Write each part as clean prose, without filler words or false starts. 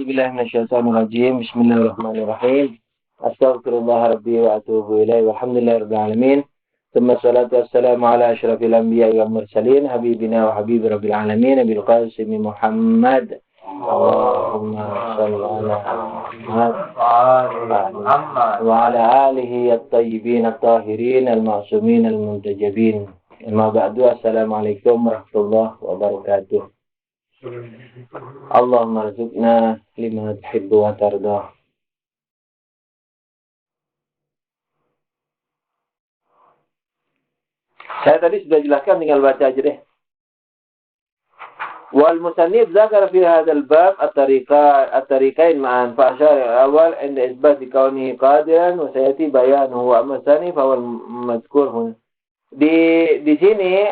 billahi minasyaitonir rajim. Bismillahirrahmanirrahim. Astaghfirullah rabbi wa atubu ilaihi. Walhamdulillahirabbil alamin. Tsumma salatu wassalamu ala asyrafil anbiya'i wal mursalin habibina wa habibi rabbil alamin Nabil Qasim Muhammad. Allahumma shalli ala Muhammad wa ala alihi at-tayyibin at-tahirin al-ma'sumin al-muntajabin. Amma ba'du. Assalamualaikum warahmatullahi wabarakatuh. Allahumma rzuqna lima tuhibbu wa tardah. Saya tadi sudah jelaskan, tinggal baca aja deh. Wal musannif zakar fi hadzal bab at-tariqain ma'an fa asyara awal inda isbat kaunihi qadiran wa sayati bayanuhu wa masani fa wal madhkur huna. Di sini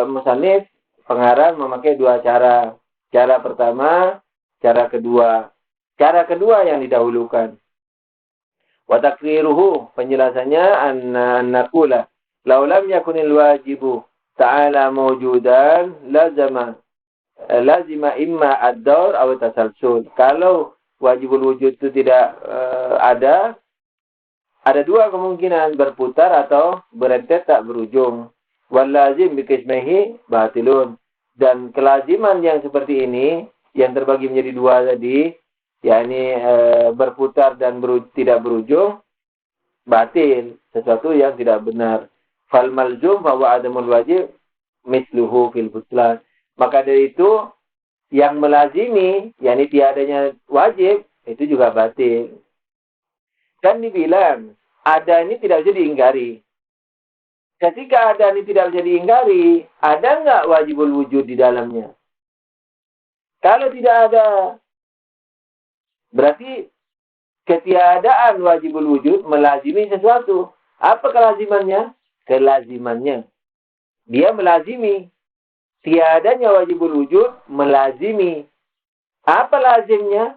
musannif pengarang memakai dua cara. Cara pertama, cara kedua. Cara kedua yang didahulukan. Wa takriruhu, penjelasannya an-naqula law lam yakunil wajibu ta'ala mawjudan lazima imma ad-daur aw tasalsul. Kalau wajibul wujud itu tidak ada dua kemungkinan, berputar atau berentet tak berujung. Wal lazim bi qismihi batilun. Dan kelaziman yang seperti ini, yang terbagi menjadi dua tadi, yakni berputar dan tidak berujung, batil, sesuatu yang tidak benar. Fal malzum bahwa adamul wajib misluhu fil butlan. Maka dari itu, yang melazimi, yakni tiadanya wajib, itu juga batil. Kan dibilang, ada ini tidak bisa diingkari. Ketika ada ini tidak bisa diingkari, ada nggak wajibul wujud di dalamnya? Kalau tidak ada, berarti ketiadaan wajibul wujud melazimi sesuatu. Apa kelazimannya? Kelazimannya. Dia melazimi. Tiadanya wajibul wujud melazimi. Apa lazimnya?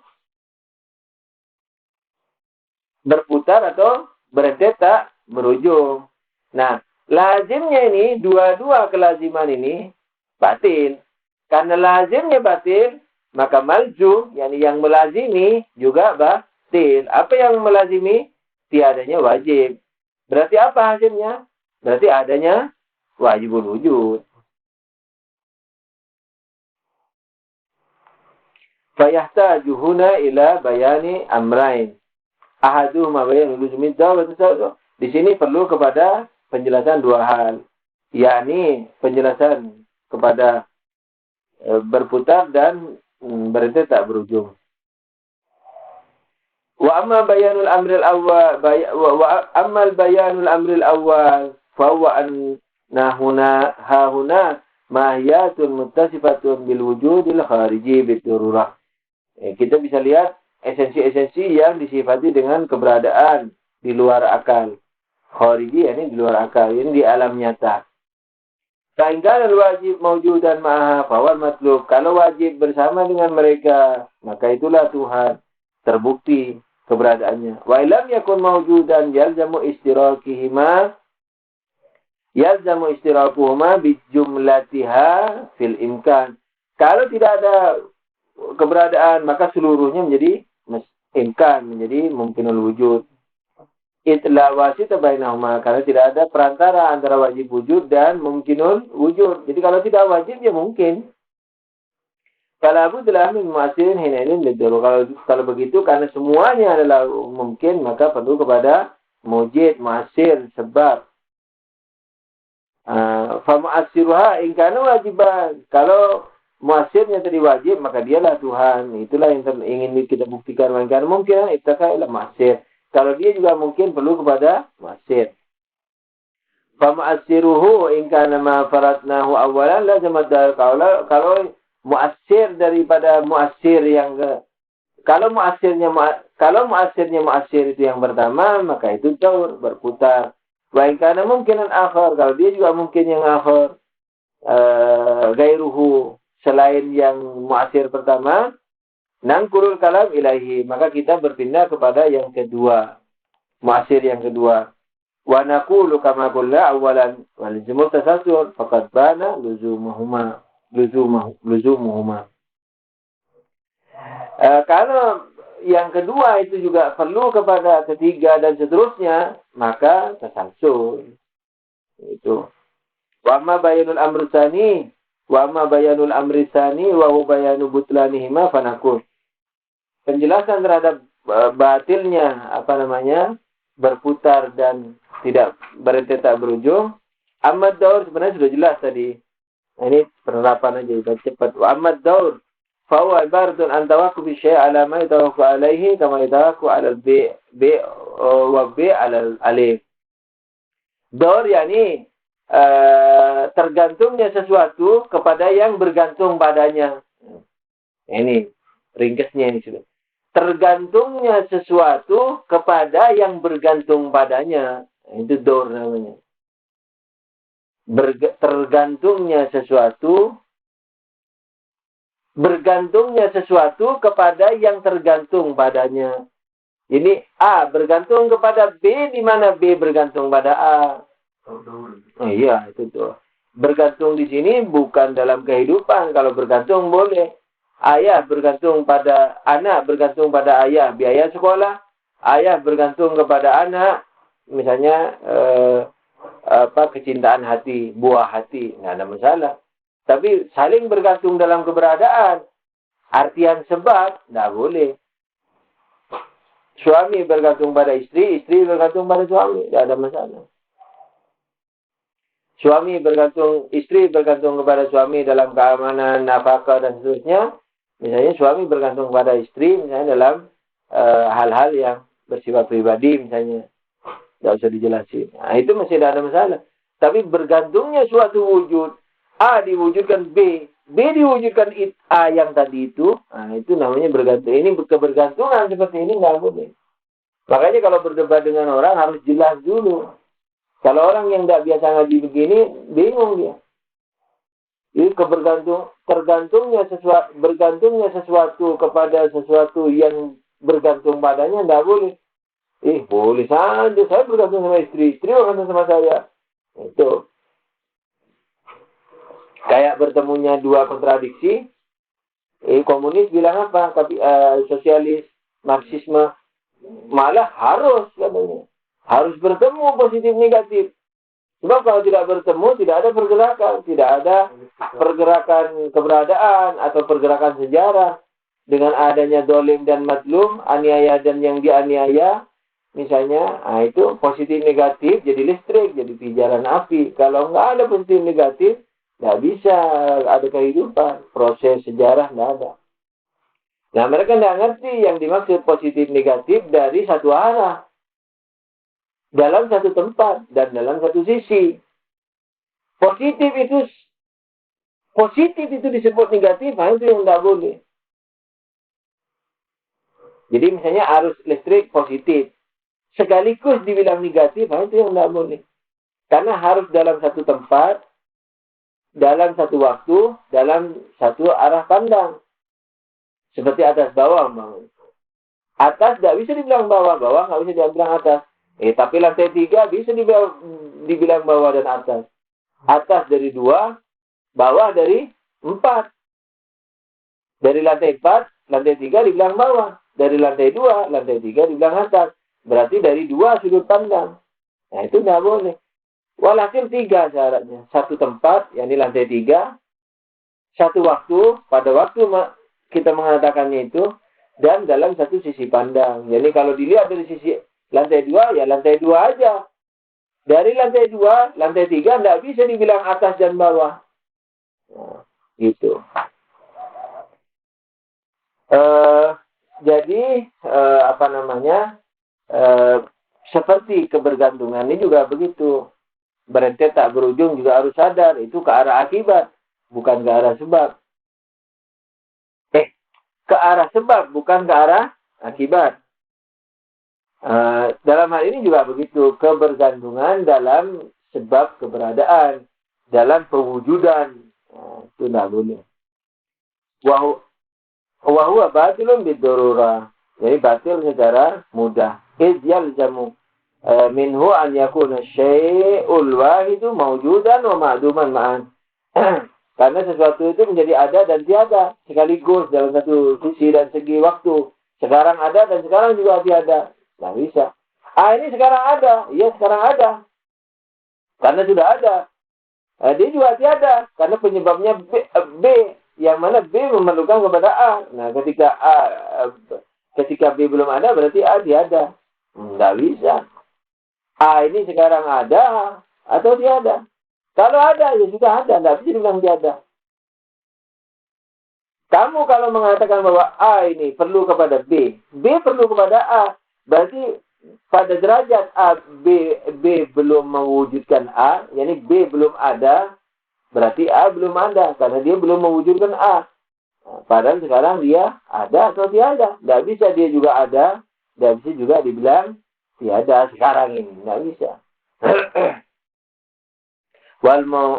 Berputar atau berentet tak berujung. Nah, lazimnya ini, dua-dua kelaziman ini batil. Karena lazimnya batil, maka malzum, yang melazimi juga batil. Apa yang melazimi? Tiadanya wajib. Berarti apa hasilnya? Berarti adanya wajibul wujud. Fayahtaju huna ila bayani amrain. Ahaduhuma bayanul luzumi dawlat. Di sini perlu kepada penjelasan dua hal, yakni penjelasan kepada berputar dan berentet tak berujung. Wa amma bayanul amril awwal wa amma bayanul amril awwal fa huwa annahuna hahuna mahiyatun muttasifatun bil wujudil khariji bitururah. Kita bisa lihat esensi-esensi yang disifati dengan keberadaan di luar akal. Khariji ini di luar akal, ini di alam nyata. Sehingga wajib mawjudan ma'aha fawal matlub. Kalau wajib bersama dengan mereka, maka itulah Tuhan. Terbukti keberadaannya. Wa ilam yakun mawjudan yalzamu istirakuhuma bijumlatiha fil imkan. Kalau tidak ada keberadaan, maka seluruhnya menjadi imkan, menjadi mungkinul wujud. Itla wasita bainahuma, karena tidak ada perantara antara wajib wujud dan mungkinul wujud. Jadi kalau tidak wajib, ya mungkin. Kalau budlah min mu'asirin hinainin liduru. Kalau begitu, karena semuanya adalah mungkin, maka perlu kepada mujid, mu'asir, sebab. Fa mu'asiruha ingkana wajiban. Kalau mu'asirnya tadi wajib, maka dialah Tuhan. Itulah yang ingin kita buktikan. Karena mungkin ittaka ila mu'asir. Kalau dia juga mungkin perlu kepada mu'assir. Fama'assiruhu in kana ma faratnahu awalan lazamat dar. Kalau mu'assir daripada mu'assir yang kalau mu'assirnya mu'assir itu yang pertama, maka itu daur, berputar. Wa in kana mungkinan akhar, kalau dia juga mungkin yang akhar, gairuhu, selain yang mu'assir pertama, nangkurul kalam ilahi, maka kita berpindah kepada yang kedua, mu'asir yang kedua. Wa naqulu kama qulna awalan wal jumul tasassur faqad bana luzumuhuma. Kalau yang kedua itu juga perlu kepada ketiga dan seterusnya, maka tasalsul. Itu. Wa amma bayanul amrisani, wa amma bayanul amrisani, wa huwa bayanu butlanihima fanakun. Penjelasan terhadap batilnya berputar dan tidak berhenti tak berujung. Amad daur sebenarnya sudah jelas tadi. Nah, ini penerapan aja kita cepat. Wa amad daur fa huwa ibaratun an tawaqquf syai' ala ma yatawaqqaf alaihi kama yatawaqqaf ala b wa b ala alif. Daur yakni tergantungnya sesuatu kepada yang bergantung padanya. Ini ringkasnya ini sudah. Tergantungnya sesuatu kepada yang bergantung padanya. Itu daur namanya. Bergantungnya sesuatu kepada yang tergantung padanya. Ini A bergantung kepada B, di mana B bergantung pada A. Iya, itu tuh. Bergantung di sini bukan dalam kehidupan. Kalau bergantung boleh. Ayah bergantung pada anak, bergantung pada ayah, biaya sekolah. Ayah bergantung kepada anak, misalnya kecintaan hati, buah hati, nggak ada masalah. Tapi saling bergantung dalam keberadaan, artian sebab, nggak boleh. Suami bergantung pada istri, istri bergantung pada suami, nggak ada masalah. Istri bergantung kepada suami dalam keamanan, nafkah dan seterusnya. Misalnya suami bergantung pada istri, misalnya dalam hal-hal yang bersifat pribadi, misalnya. Tidak usah dijelasin. Nah, itu masih tidak ada masalah. Tapi bergantungnya suatu wujud, A diwujudkan B, B diwujudkan A yang tadi itu, nah, itu namanya bergantung. Ini kebergantungan seperti ini nggak boleh. Makanya kalau berdebat dengan orang harus jelas dulu. Kalau orang yang tidak biasa ngaji begini, bingung dia. Jadi bergantungnya sesuatu kepada sesuatu yang bergantung padanya tidak boleh. Boleh saja. Saya bergantung sama istri bergantung sama saya. Itu. Kayak bertemunya dua kontradiksi. Komunis bilang apa? Sosialis, Marxisme. Malah harus katanya. Harus bertemu positif negatif. Sebab kalau tidak bertemu, tidak ada pergerakan. Tidak ada pergerakan keberadaan atau pergerakan sejarah. Dengan adanya dolim dan madlum, aniaya dan yang dianiaya, misalnya, itu positif negatif jadi listrik, jadi pijaran api. Kalau nggak ada positif negatif, nggak bisa ada kehidupan. Proses sejarah nggak ada. Nah, mereka nggak ngerti yang dimaksud positif negatif dari satu arah. Dalam satu tempat dan dalam satu sisi. Positif itu disebut negatif, itu yang nggak boleh. Jadi misalnya arus listrik positif. Sekaligus dibilang negatif, itu yang tidak boleh. Karena harus dalam satu tempat, dalam satu waktu, dalam satu arah pandang. Seperti atas bawah. Atas tidak bisa dibilang bawah, bawah nggak bisa dibilang atas. Tapi lantai 3 bisa dibilang bawah dan atas. Atas dari 2, bawah dari 4. Dari lantai 4, lantai 3 dibilang bawah. Dari lantai 2, lantai 3 dibilang atas. Berarti dari 2 sudut pandang. Nah, itu tidak boleh. Walhasil 3 syaratnya. Satu tempat, yakni lantai 3. Satu waktu, pada waktu kita mengatakannya itu. Dan dalam satu sisi pandang. Jadi kalau dilihat dari sisi lantai 2, ya lantai 2 aja. Dari lantai 2, lantai 3 tidak bisa dibilang atas dan bawah. Nah, gitu. Jadi, seperti kebergantungan ini juga begitu. Berhenti tak berujung juga harus sadar. Itu ke arah akibat, bukan ke arah sebab. Ke arah sebab, bukan ke arah akibat. Dalam hal ini juga begitu. Kebergantungan dalam sebab keberadaan. Dalam pewujudan. Itu tidak boleh. Wahuwa batilun bidurura. Jadi batil secara mudah. Idyal jamu. Minhu an yakuna syai'ul wahidu mawjudan wa ma'duman ma'an. Karena sesuatu itu menjadi ada dan tiada sekaligus dalam satu sisi dan segi waktu. Sekarang ada dan sekarang juga tiada. Nggak bisa. Ini sekarang ada. Iya, sekarang ada. Karena sudah ada. Dia juga tiada. Karena penyebabnya B. Yang mana B memerlukan kepada A. Nah, ketika B belum ada, berarti A tiada. Nggak bisa. A ini sekarang ada atau tiada. Kalau ada, ya sudah ada. Nggak bisa dibilang tiada. Kamu kalau mengatakan bahwa A ini perlu kepada B, B perlu kepada A, berarti pada derajat A, B belum mewujudkan A, yakni B belum ada, berarti A belum ada, karena dia belum mewujudkan A. Padahal sekarang dia ada atau tiada. Tidak bisa dia juga ada, tidak bisa juga dibilang tiada sekarang ini. Tidak bisa. Wal mau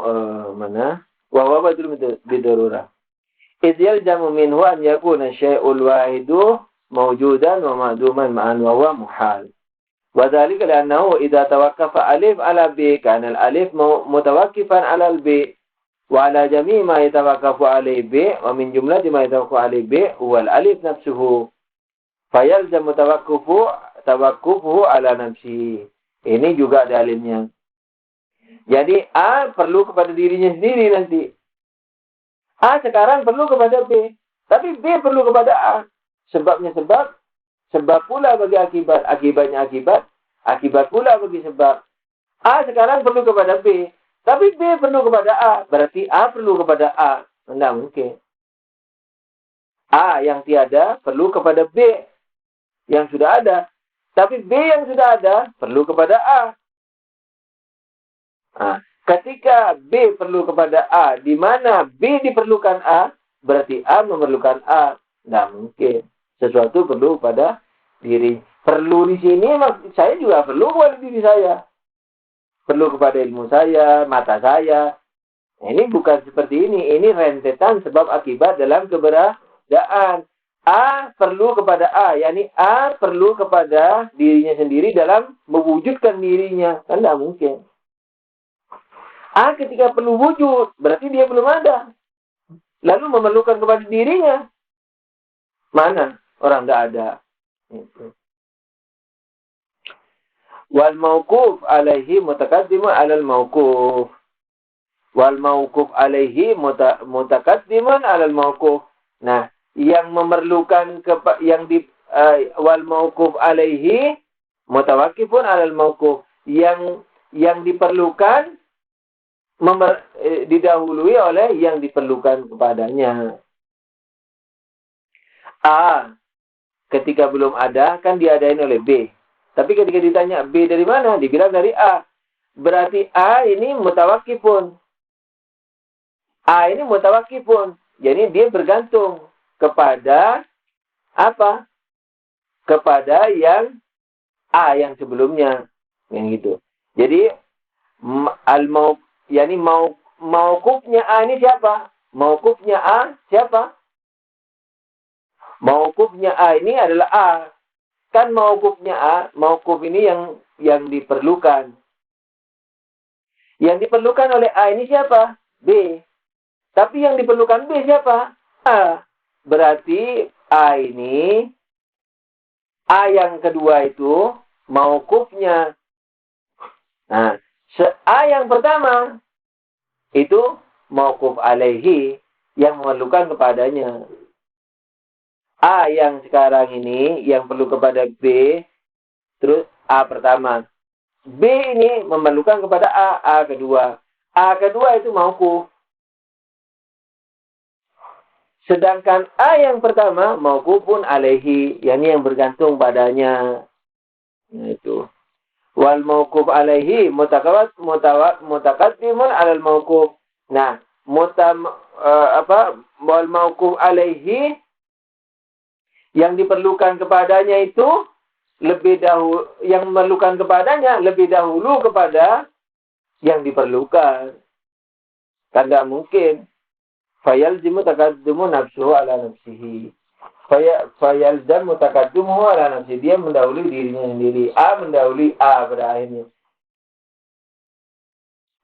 mana? Wawa betul bidurura. إذ يلزم منه أن يكون الشيء الواحد موجودا ومعدوما معا وهو محال وذلك لأنه إذا توقف ألف على ب كان الألف متوقفا على الب وعلى جميع ما يتوقف عليه ب ومن جملة ما يتوقف عليه ب هو الألف نفسه فيلزم توقفه على نفسه. Ini juga dalilnya. Jadi A perlu kepada dirinya sendiri nanti. A sekarang perlu kepada B. Tapi B perlu kepada A. Sebabnya sebab pula bagi akibat. Akibatnya akibat pula bagi sebab. A sekarang perlu kepada B. Tapi B perlu kepada A. Berarti A perlu kepada A. Tidak mungkin. A yang tiada perlu kepada B yang sudah ada. Tapi B yang sudah ada perlu kepada A. Ketika B perlu kepada A, di mana B diperlukan A, berarti A memerlukan A. Tidak mungkin. Sesuatu perlu pada diri. Perlu di sini, saya juga perlu kepada diri saya. Perlu kepada ilmu saya, mata saya. Ini bukan seperti ini. Ini rentetan sebab akibat dalam keberadaan. A perlu kepada A. yakni A perlu kepada dirinya sendiri dalam mewujudkan dirinya. Kan tidak mungkin. A ketika perlu wujud, berarti dia belum ada. Lalu memerlukan kepada dirinya. Mana? Orang tidak ada. Wal mauquf alaihi mutakaddimun alal mauquf. Wal mauquf alaihi mutakaddimun alal mauquf. Nah, yang memerlukan wal mauquf alaihi mutawaqqifun alal mauquf. Yang diperlukan didahului oleh yang diperlukan kepadanya. A ketika belum ada kan diadain oleh B. Tapi ketika ditanya B dari mana, dibilang dari A. Berarti A ini mutawakkifun. A ini mutawakkifun. Jadi dia bergantung kepada apa? Kepada yang A yang sebelumnya. Yang gitu. Jadi yakni mauqufnya A ini siapa? Mauqufnya A siapa? Mauqufnya A ini adalah A. Kan mauqufnya A, mauquf ini yang diperlukan. Yang diperlukan oleh A ini siapa? B. Tapi yang diperlukan B siapa? A. Berarti A ini, A yang kedua itu mauqufnya. Nah, A yang pertama itu mauquf alaihi yang memerlukan kepadanya. A yang sekarang ini yang perlu kepada B, terus A pertama. B ini memerlukan kepada A kedua. A kedua itu mauquf. Sedangkan A yang pertama mauqufun alaihi, yakni yang bergantung padanya. Nah, itu. Wal mauquf alaihi mutakaddimun alal mauquf. Nah, wal mauquf alaihi yang diperlukan kepadanya itu lebih dahulu, yang memerlukan kepadanya lebih dahulu kepada yang diperlukan. Kan tidak mungkin. Fayalzimu takaddumu nafsuhu ala nafsihi. Fayalzam mutakaddimuhu ala nafsihi. Dia mendahului dirinya sendiri. A mendahului A pada akhirnya.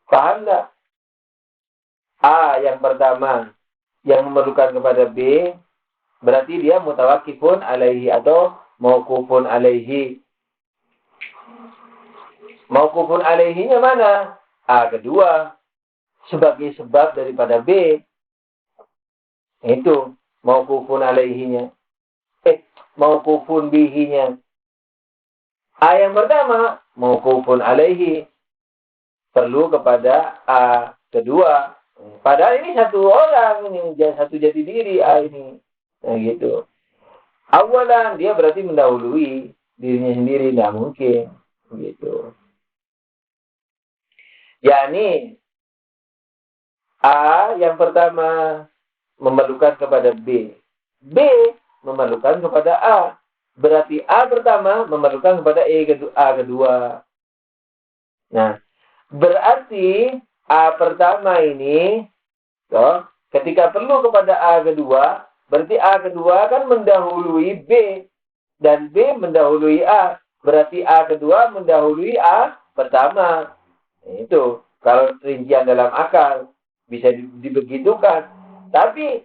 Paham tak? A yang pertama yang memerlukan kepada B, berarti dia mutawakifun alaihi atau mauqufun alaihi. Mauqufun alaihinya mana? A kedua sebagai sebab daripada B. Itu mauqufun alaihinya. Mauqufun bihinya. A yang pertama mauqufun alaihi perlu kepada A kedua. Padahal ini satu orang, ini satu jati diri A ini. Nah gitu. Awalan dia berarti mendahului dirinya sendiri, tidak mungkin. Gitu. Yani A yang pertama memerlukan kepada B. B memerlukan kepada A. Berarti A pertama memerlukan kepada A kedua. Nah, berarti A pertama ini, ketika perlu kepada A kedua, berarti A kedua kan mendahului B. Dan B mendahului A. Berarti A kedua mendahului A pertama. Itu kalau rincian dalam akal bisa dibegitukan. Tapi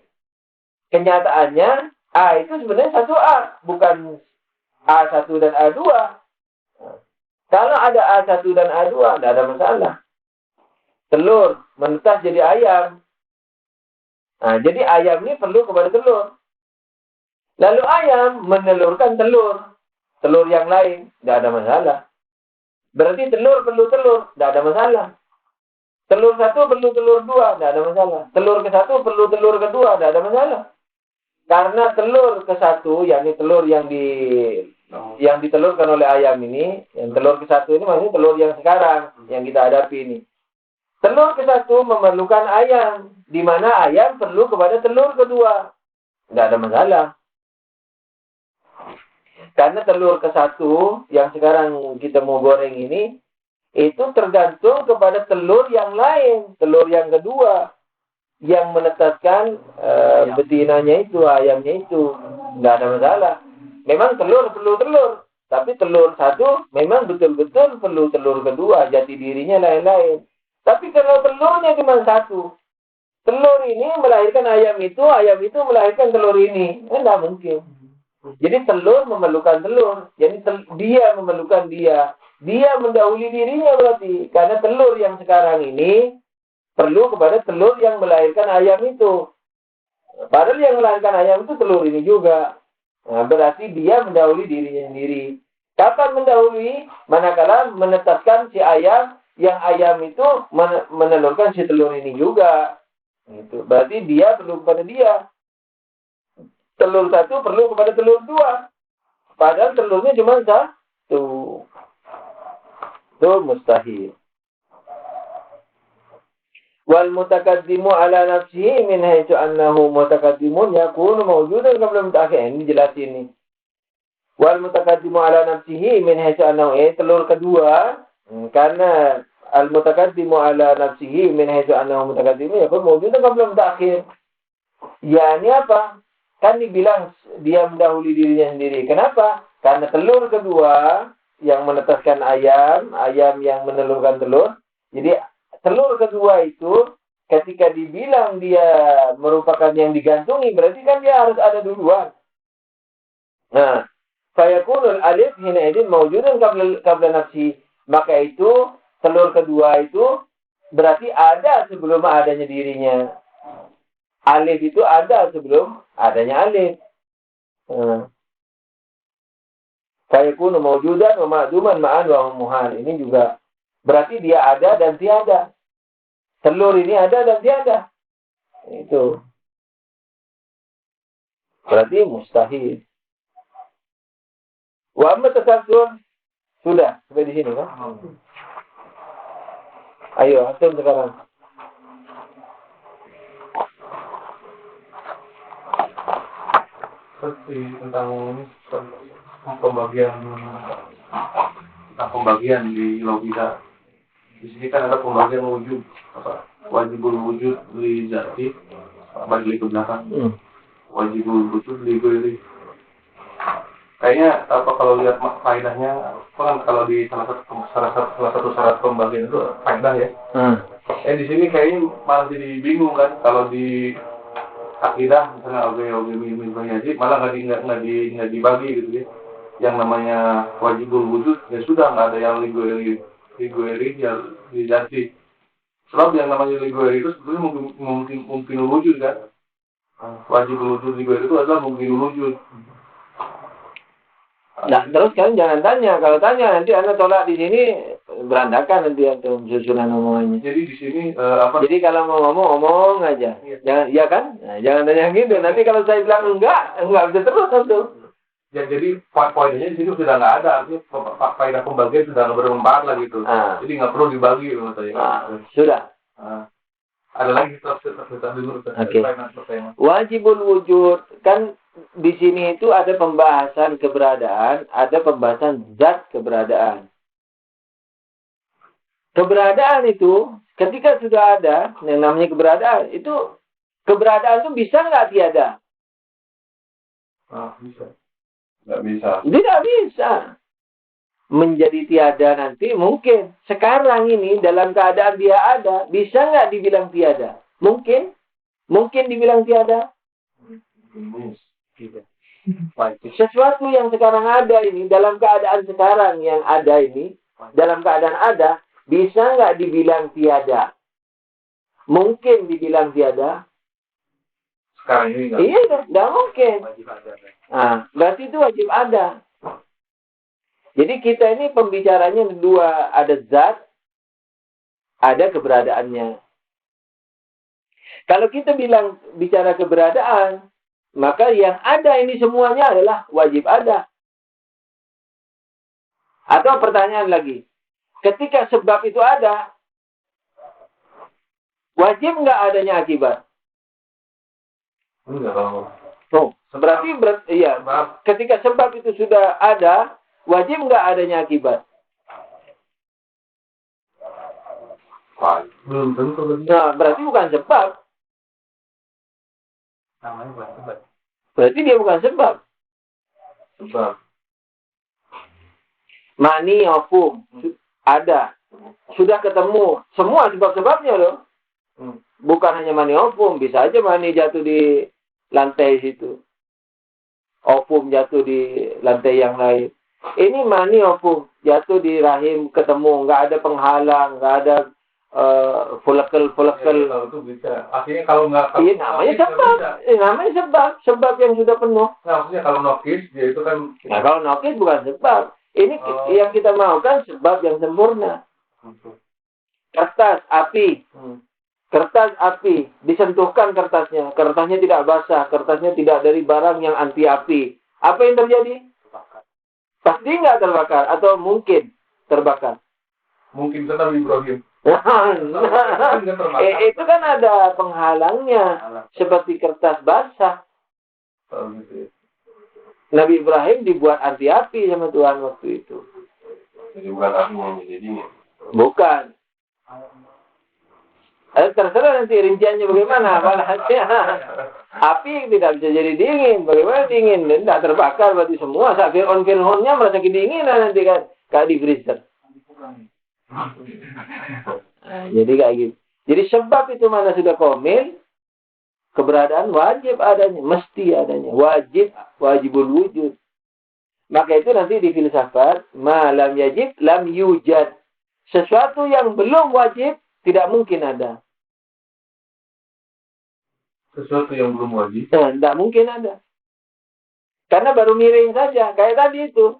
kenyataannya A itu sebenarnya satu A, bukan A1 dan A2. Kalau ada A1 dan A2, tidak ada masalah. Telur menetas jadi ayam. Nah, jadi ayam ini perlu kepada telur. Lalu ayam menelurkan telur. Telur yang lain, tidak ada masalah. Berarti telur perlu telur, tidak ada masalah. Telur satu perlu telur dua, tidak ada masalah. Telur ke satu perlu telur kedua, tidak ada masalah. Karena telur ke satu, yakni telur yang ditelurkan oleh ayam ini, yang telur ke satu ini maksudnya telur yang sekarang, yang kita hadapi ini. Telur ke satu memerlukan ayam, di mana ayam perlu kepada telur kedua. Tidak ada masalah. Karena telur ke satu yang sekarang kita mau goreng ini, itu tergantung kepada telur yang lain, telur yang kedua, yang menetaskan betinanya itu, ayamnya itu. Tidak ada masalah. Memang telur perlu telur, tapi telur satu memang betul-betul perlu telur kedua, jati dirinya lain-lain. Tapi kalau telurnya cuma satu, telur ini melahirkan ayam itu melahirkan telur ini. Tidak mungkin. Jadi telur memerlukan telur. Jadi dia memerlukan dia. Dia mendahului dirinya berarti. Karena telur yang sekarang ini perlu kepada telur yang melahirkan ayam itu. Padahal yang melahirkan ayam itu telur ini juga. Nah, berarti dia mendahului dirinya sendiri. Kapan mendahului? Manakala menetaskan si ayam, yang ayam itu menelurkan si telur ini juga. Gitu. Berarti dia perlu kepada dia. Telur satu perlu kepada telur dua. Padahal telurnya cuma satu. Itu mustahil. Wal mutakaddimu ala nafsihi min haitsu annahu mutakaddimun yakunu mawjudan qabla mutaakhir. Ini jelas ini. Wal mutakaddimu ala nafsihi min haitsu annahu telur kedua, karena al mutakaddimu ala nafsihi min haitsu annahu mutakaddimun yakunu mawjudan qabla mutaakhir. Ya, ini apa? Kan dibilang dia mendahului dirinya sendiri. Kenapa? Karena telur kedua yang menetaskan ayam yang menelurkan telur. Jadi telur kedua itu ketika dibilang dia merupakan yang digantungi, berarti kan dia harus ada duluan. Nah, fayakunul alif hina idin mawjudun qabla nafsi. Maka itu telur kedua itu berarti ada sebelum adanya dirinya. Alif itu ada sebelum adanya alif. Fayakunu mawjudan wa ma'duman ma'an wa muhal. Ini juga berarti dia ada dan tiada. Telur ini ada dan tiada. Itu. Berarti mustahil. Wa amma tasawwur sudah sampai di sini kan? Ayo, antum sekarang. Seperti tentang pembagian di logika. Di sini kan ada pembagian wujud, wajibul wujud li zati, balik ke belakang. Wajibul wujud li ghairi. Kayaknya kalau lihat faedahnya, kan kalau di salah satu syarat pembagian itu faedah ya. Di sini kayaknya malah jadi bingung kan, kalau di akidah misalnya oke haji malah nggak dibagi gitu ya. Yang namanya wajibul wujud ya sudah, nggak ada yang ligueri ya dijati. Sebab yang namanya ligueri itu sebetulnya mungkin wujud kan. Wajibul wujud ligueri itu adalah mungkin wujud. Nah, terus kalian jangan tanya. Kalau tanya nanti Anda tolak di sini berantakan nanti atau susunan omongannya. Jadi di sini Jadi kalau mau ngomong aja. Iya. Jangan, ya kan? Nah, jangan tanya gitu. Nanti kalau saya bilang enggak bisa terus tuh. Ya, jadi poinnya di sini sudah nggak ada, artinya faedah pembagian sudah nggak bermanfaat lah gitu. Jadi nggak perlu dibagi menurut saya. Sudah. Ada lagi tafsir dulu. Oke. Wajibul wujud kan. Di sini itu ada pembahasan keberadaan, ada pembahasan zat keberadaan. Keberadaan itu, ketika sudah ada, yang namanya keberadaan, itu bisa nggak tiada? Bisa. Nggak bisa. Tidak bisa. Menjadi tiada nanti mungkin. Sekarang ini dalam keadaan dia ada, bisa nggak dibilang tiada? Mungkin. Mungkin dibilang tiada? Tidak. Sesuatu yang sekarang ada ini, dalam keadaan sekarang yang ada ini, dalam keadaan ada, bisa nggak dibilang tiada? Mungkin dibilang tiada? Sekarang ini nggak. Iya, nggak mungkin. Wajib ada. Nah, berarti itu wajib ada. Jadi kita ini pembicaranya dua, ada zat, ada keberadaannya. Kalau kita bicara keberadaan, maka yang ada ini semuanya adalah wajib ada. Atau pertanyaan lagi. Ketika sebab itu ada, wajib nggak adanya akibat? Enggak kalau. Berarti iya. Ketika sebab itu sudah ada, wajib nggak adanya akibat? Belum tentu. Nah, berarti bukan sebab. Namanya bukan sebab. Berarti dia bukan sebab. Sebab. Mani ofum ada. Sudah ketemu semua sebab-sebabnya loh. Bukan hanya mani ofum, bisa aja mani jatuh di lantai situ. Ofum jatuh di lantai yang lain. Ini mani ofum jatuh di rahim, ketemu, nggak ada penghalang, nggak ada folakel. Kalau itu bisa. Artinya kalau nggak. Iya, namanya sebab. Namanya sebab yang sudah penuh. Nah, maksudnya kalau nokis dia itu kan. Nah, kalau nokis bukan sebab. Ini yang kita mau kan sebab yang sempurna. Kertas api. Kertas api, disentuhkan kertasnya tidak basah, kertasnya tidak dari barang yang anti api. Apa yang terjadi? Pasti nggak terbakar atau mungkin terbakar. Mungkin kan Nabi Ibrahim. Itu kan ada penghalangnya, seperti kertas basah. Nabi Ibrahim dibuat anti api sama Tuhan waktu itu. Jadi bukan apinya jadi dingin. Bukan. Terserah nanti rinciannya bagaimana. Api tidak bisa jadi dingin. Bagaimana dingin? Dan tidak terbakar berarti semua. Saat Fir'aun-Fir'aunnya merasa kedinginan nanti kan. Kayak di freezer. Nah, jadi kayak gitu. Jadi sebab itu mana sudah komil. Keberadaan wajib adanya. Mesti adanya. Wajibul wujud. Maka itu nanti di filsafat. Ma lam yajib, lam yujad. Sesuatu yang belum wajib, tidak mungkin ada. Sesuatu yang belum wajib? Tidak mungkin ada. Karena baru miring saja. Kayak tadi itu.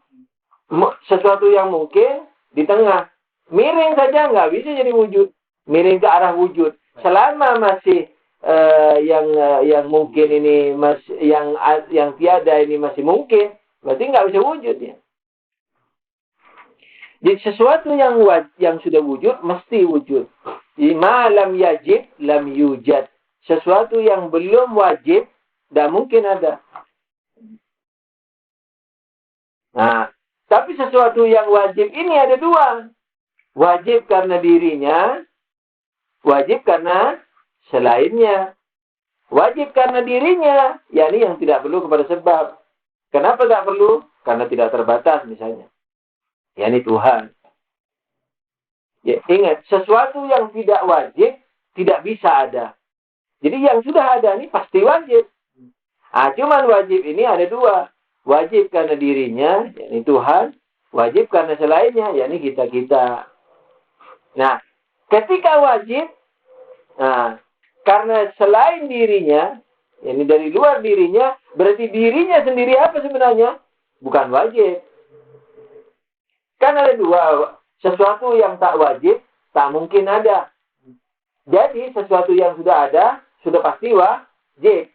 Sesuatu yang mungkin di tengah. Miring saja nggak bisa jadi wujud. Miring ke arah wujud. Selama masih yang mungkin ini yang tiada ini masih mungkin. Berarti nggak bisa wujud ya. Jadi sesuatu yang sudah wujud mesti wujud. Ma lam yajib lam yujad. Sesuatu yang belum wajib tidak mungkin ada. Nah, tapi sesuatu yang wajib ini ada dua. Wajib karena dirinya, wajib karena selainnya. Wajib karena dirinya, yakni yang tidak perlu kepada sebab. Kenapa tidak perlu? Karena tidak terbatas misalnya. Yakni Tuhan. Ya, ingat, sesuatu yang tidak wajib tidak bisa ada. Jadi yang sudah ada ini pasti wajib. Cuman wajib ini ada dua. Wajib karena dirinya, yakni Tuhan. Wajib karena selainnya, yakni kita-kita. Nah, ketika wajib, karena selain dirinya, yakni dari luar dirinya, berarti dirinya sendiri apa sebenarnya? Bukan wajib. Kan ada dua. Sesuatu yang tak wajib, tak mungkin ada. Jadi, sesuatu yang sudah ada, sudah pasti wajib.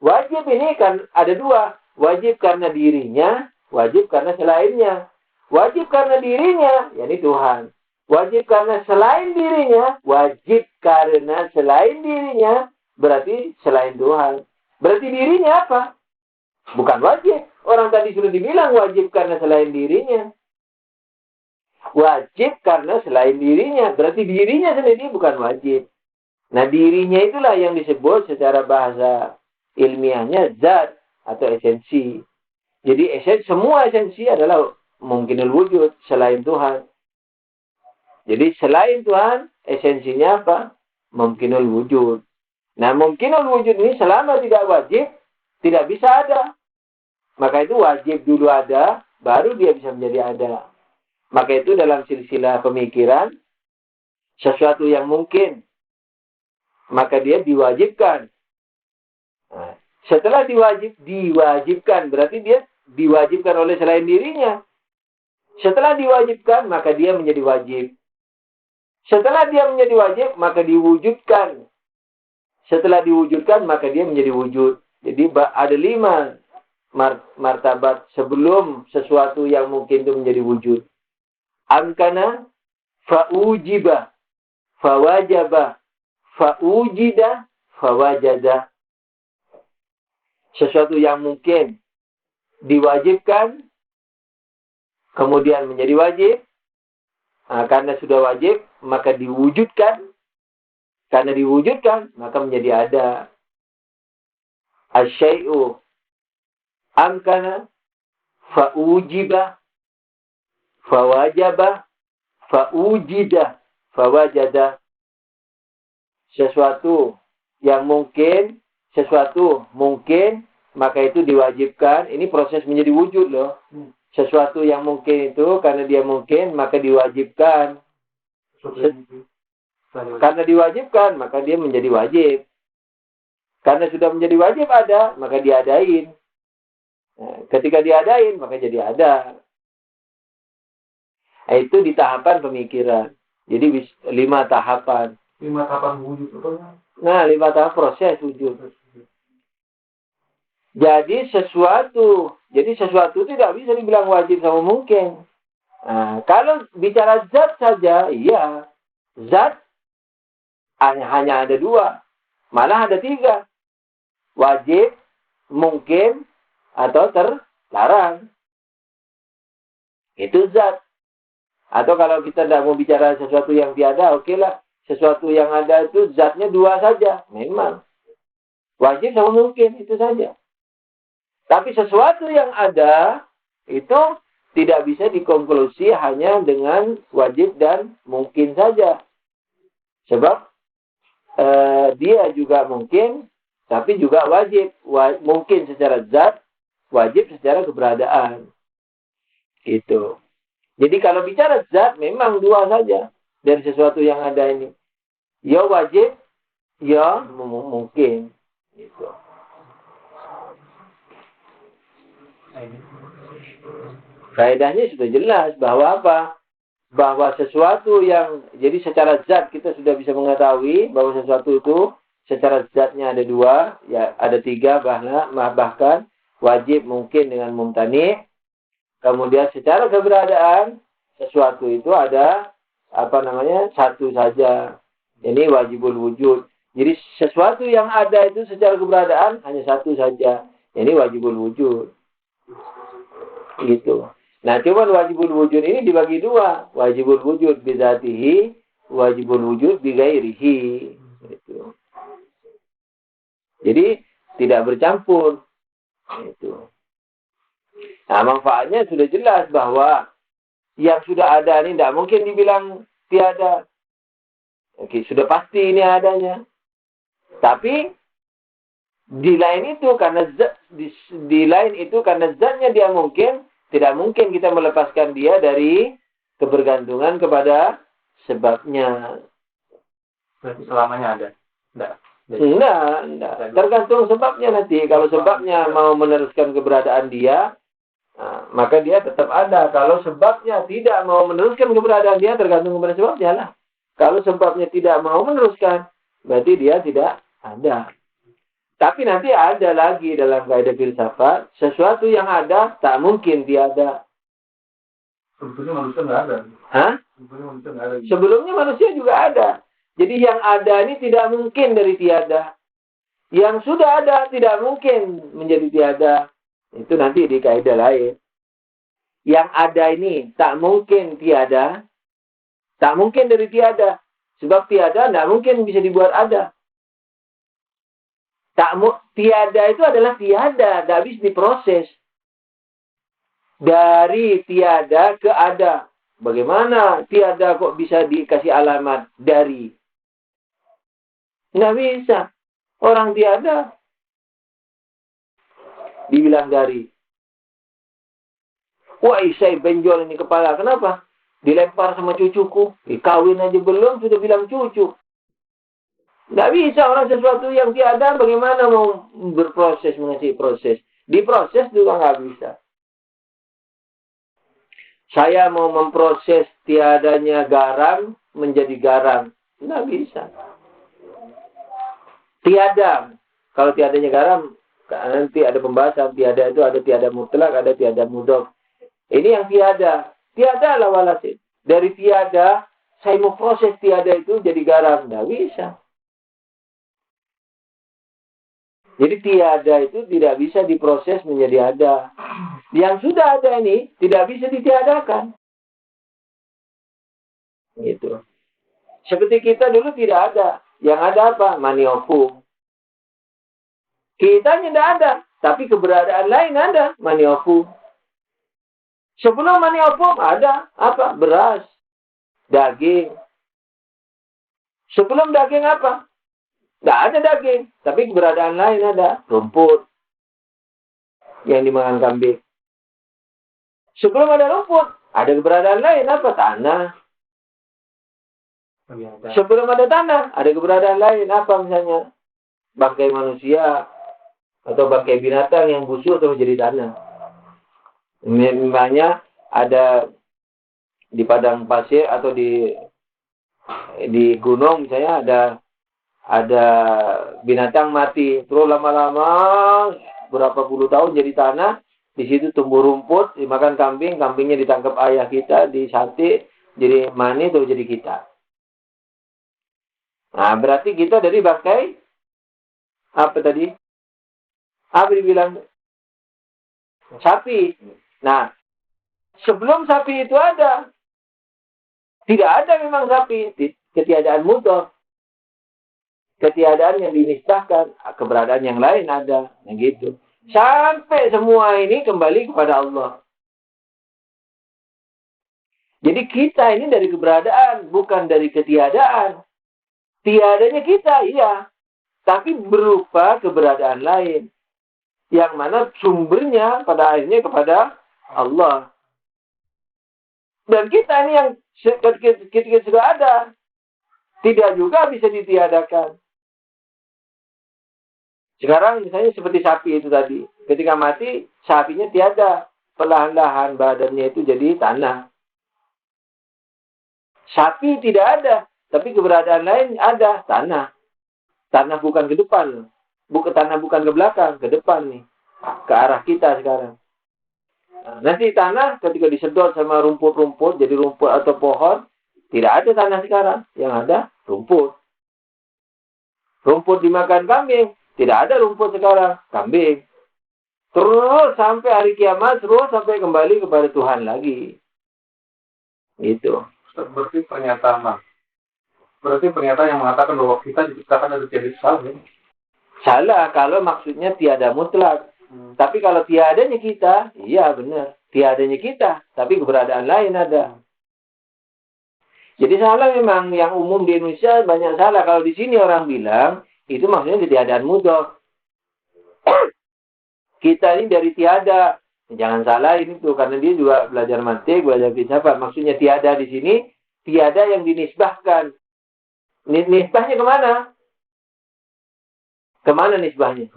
Wajib ini kan ada dua. Wajib karena dirinya, wajib karena selainnya. Wajib karena dirinya, yakni Tuhan. Wajib karena selain dirinya, wajib karena selain dirinya, berarti selain Tuhan. Berarti dirinya apa? Bukan wajib. Orang tadi sudah dibilang wajib karena selain dirinya. Wajib karena selain dirinya. Berarti dirinya sendiri bukan wajib. Nah, dirinya itulah yang disebut secara bahasa ilmiahnya zat atau esensi. Jadi semua esensi adalah mungkinul wujud selain Tuhan. Jadi selain Tuhan, esensinya apa? Mungkinul wujud. Nah, mungkinul wujud ini selama tidak wajib, tidak bisa ada. Maka itu wajib dulu ada, baru dia bisa menjadi ada. Maka itu dalam silsilah pemikiran, sesuatu yang mungkin, maka dia diwajibkan. Nah, setelah diwajibkan, berarti dia diwajibkan oleh selain dirinya. Setelah diwajibkan, maka dia menjadi wajib. Setelah dia menjadi wajib, maka diwujudkan. Setelah diwujudkan, maka dia menjadi wujud. Jadi ada 5 martabat sebelum sesuatu yang mungkin itu menjadi wujud. Amkana, fa'ujiba, fawajaba, fa'ujida, fawajada. Sesuatu yang mungkin diwajibkan, kemudian menjadi wajib. Karena sudah wajib, maka diwujudkan. Karena diwujudkan, maka menjadi ada. Asyai'u amkana, fa'ujiba, fawajaba, fa'ujida, fawajada. Sesuatu yang mungkin, maka itu diwajibkan. Ini proses menjadi wujud loh. Sesuatu yang mungkin itu, karena dia mungkin, maka diwajibkan. Karena diwajibkan, maka dia menjadi wajib. Karena sudah menjadi wajib ada, maka diadain. Nah, ketika diadain, maka jadi ada. Itu di tahapan pemikiran. Jadi 5 tahapan. 5 tahapan wujud apa? Nah, 5 tahap proses wujud. Jadi sesuatu tidak bisa dibilang wajib sama mungkin. Nah, kalau bicara zat saja, iya. Zat hanya ada 2. Malah ada 3. Wajib, mungkin, atau terlarang. Itu zat. Atau kalau kita tidak mau bicara sesuatu yang tiada, oke lah. Sesuatu yang ada itu zatnya 2 saja. Memang. Wajib sama mungkin, itu saja. Tapi sesuatu yang ada, itu tidak bisa dikonklusi hanya dengan wajib dan mungkin saja. Sebab dia juga mungkin, tapi juga wajib. Mungkin secara zat, wajib secara keberadaan. Itu. Jadi kalau bicara zat, memang 2 saja dari sesuatu yang ada ini. Ya wajib, ya mungkin. Gitu. Faedahnya sudah jelas bahwa apa? Bahwa sesuatu yang, jadi secara zat kita sudah bisa mengetahui bahwa sesuatu itu secara zatnya ada 2, ya ada 3 bahkan wajib, mungkin dengan mumtani. Kemudian secara keberadaan sesuatu itu ada satu saja. Ini wajibul wujud. Jadi sesuatu yang ada itu secara keberadaan hanya satu saja. Ini wajibul wujud. Gitu. Nah, cuman wajibul wujud ini dibagi 2. Wajibul wujud bizatihi, wajibul wujud bigairihi. Gitu. Jadi tidak bercampur. Gitu. Nah, manfaatnya sudah jelas bahwa yang sudah ada ini tidak mungkin dibilang tiada. Oke, sudah pasti ini adanya. Tapi di lain itu karena di lain itu karena zatnya dia mungkin, tidak mungkin kita melepaskan dia dari kebergantungan kepada sebabnya. Berarti selamanya ada? Enggak. Tergantung sebabnya nanti. Kalau sebabnya mau meneruskan keberadaan dia, nah, maka dia tetap ada. Kalau sebabnya tidak mau meneruskan keberadaan dia, tergantung kepada sebabnya lah. Kalau sebabnya tidak mau meneruskan, berarti dia tidak ada. Tapi nanti ada lagi dalam kaidah filsafat, sesuatu yang ada tak mungkin tiada. Sebetulnya manusia nggak ada. Hah? Sebelumnya manusia juga ada. Jadi yang ada ini tidak mungkin dari tiada. Yang sudah ada tidak mungkin menjadi tiada. Itu nanti di kaidah lain. Yang ada ini tak mungkin tiada. Tak mungkin dari tiada. Sebab tiada tidak mungkin bisa dibuat ada. Tiada itu adalah tiada. Tidak bisa diproses. Dari tiada ke ada. Bagaimana tiada kok bisa dikasih alamat dari? Nggak bisa. Orang tiada dibilang dari. Wah, saya benjol ini kepala. Kenapa? Dilempar sama cucuku. Kawin aja belum, sudah bilang cucu. Nggak bisa orang sesuatu yang tiada, bagaimana mau berproses, mengasih proses. Diproses juga nggak bisa. Saya mau memproses tiadanya garam menjadi garam. Nggak bisa. Tiada. Kalau tiadanya garam, nanti ada pembahasan. Tiada itu ada tiada mutlak, ada tiada mudhof. Ini yang tiada. Tiada lah walasin. Dari tiada, saya mau proses tiada itu jadi garam. Nggak bisa. Jadi tiada itu tidak bisa diproses menjadi ada. Yang sudah ada ini tidak bisa ditiadakan. Gitu. Seperti kita dulu tidak ada. Yang ada apa? Maniopum. Kita tidak ada. Tapi keberadaan lain ada. Maniopum. Sebelum maniopum ada apa? Beras. Daging. Sebelum daging apa? Tidak ada daging. Tapi keberadaan lain ada. Rumput. Yang dimakan kambing. Sebelum ada rumput. Ada keberadaan lain apa? Tanah. Sebelum ada tanah. Ada keberadaan lain apa misalnya? Bangkai manusia. Atau bangkai binatang yang busuk atau menjadi tanah. Misalnya ada di padang pasir atau di gunung misalnya ada binatang mati, terus lama-lama berapa puluh tahun jadi tanah, di situ tumbuh rumput, dimakan kambing, kambingnya ditangkap ayah kita, disate, jadi mani terus jadi kita. Nah, berarti kita dari bangkai apa tadi? Apa dibilang? Sapi. Nah, sebelum sapi itu ada, tidak ada memang sapi, ketiadaan mudhof. Ketiadaan yang dinisbahkan, keberadaan yang lain ada. Nah gitu. Sampai semua ini kembali kepada Allah. Jadi kita ini dari keberadaan, bukan dari ketiadaan. Tiadanya kita, iya. Tapi berupa keberadaan lain. Yang mana sumbernya pada akhirnya kepada Allah. Dan kita ini yang ketika sudah ada, tidak juga bisa ditiadakan. Sekarang misalnya seperti sapi itu tadi. Ketika mati, sapinya tiada. Perlahan-lahan badannya itu jadi tanah. Sapi tidak ada. Tapi keberadaan lain ada. Tanah. Tanah bukan ke depan. Tanah bukan ke belakang. Ke depan nih. Ke arah kita sekarang. Nah, nanti tanah ketika disedot sama rumput-rumput. Jadi rumput atau pohon. Tidak ada tanah sekarang. Yang ada rumput. Rumput dimakan kambing. Tidak ada rumput sekarang, kambing. Terus sampai hari kiamat, terus sampai kembali kepada Tuhan lagi. Gitu. Berarti pernyataan yang mengatakan bahwa kita diciptakan dari tiada salah. Ya? Salah kalau maksudnya tiada mutlak. Tapi kalau tiadanya kita, iya benar. Tiadanya kita, tapi keberadaan lain ada. Jadi salah memang yang umum di Indonesia banyak salah. Kalau di sini orang bilang itu maksudnya ketiadaan mudhof. Kita ini dari tiada. Jangan salah ini tuh karena dia juga belajar mantik, belajar filsafat. Maksudnya tiada di sini tiada yang dinisbahkan. Nisbahnya kemana? Kemana nisbahnya?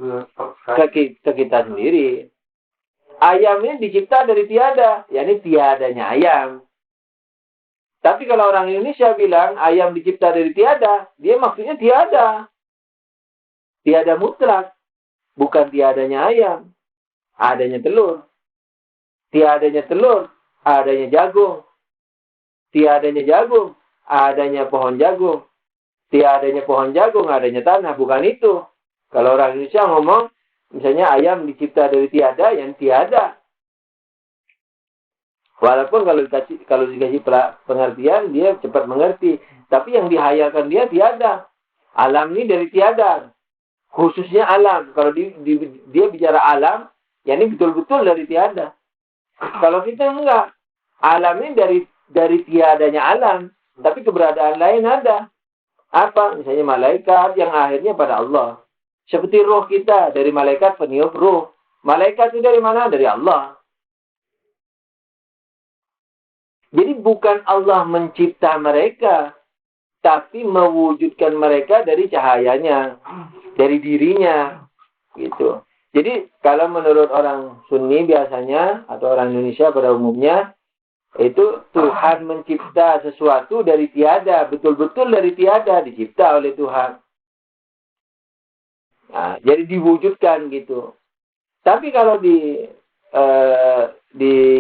Ke kita sendiri. Ayam ini dicipta dari tiada, yakni tiadanya ayam. Tapi kalau orang Indonesia bilang ayam dicipta dari tiada, dia maksudnya tiada. Tiada mutlak. Bukan tiadanya ayam. Adanya telur. Tiadanya telur, adanya jagung. Tiadanya jagung, adanya pohon jagung. Tiadanya pohon jagung, adanya tanah. Bukan itu. Kalau orang Indonesia ngomong, misalnya ayam dicipta dari tiada, yang tiada. Walaupun kalau dikasih pengertian, dia cepat mengerti. Tapi yang dihayalkan dia tiada. Alam ini dari tiada. Khususnya alam. Kalau dia bicara alam, ya ini betul-betul dari tiada. Kalau kita enggak. Alam ini dari tiadanya alam. Tapi keberadaan lain ada. Apa? Misalnya malaikat yang akhirnya pada Allah. Seperti roh kita. Dari malaikat peniup roh. Malaikat itu dari mana? Dari Allah. Jadi bukan Allah mencipta mereka, tapi mewujudkan mereka dari cahayanya, dari dirinya, gitu. Jadi kalau menurut orang Sunni biasanya atau orang Indonesia pada umumnya itu Tuhan mencipta sesuatu dari tiada, betul-betul dari tiada dicipta oleh Tuhan. Nah, jadi diwujudkan gitu. Tapi kalau di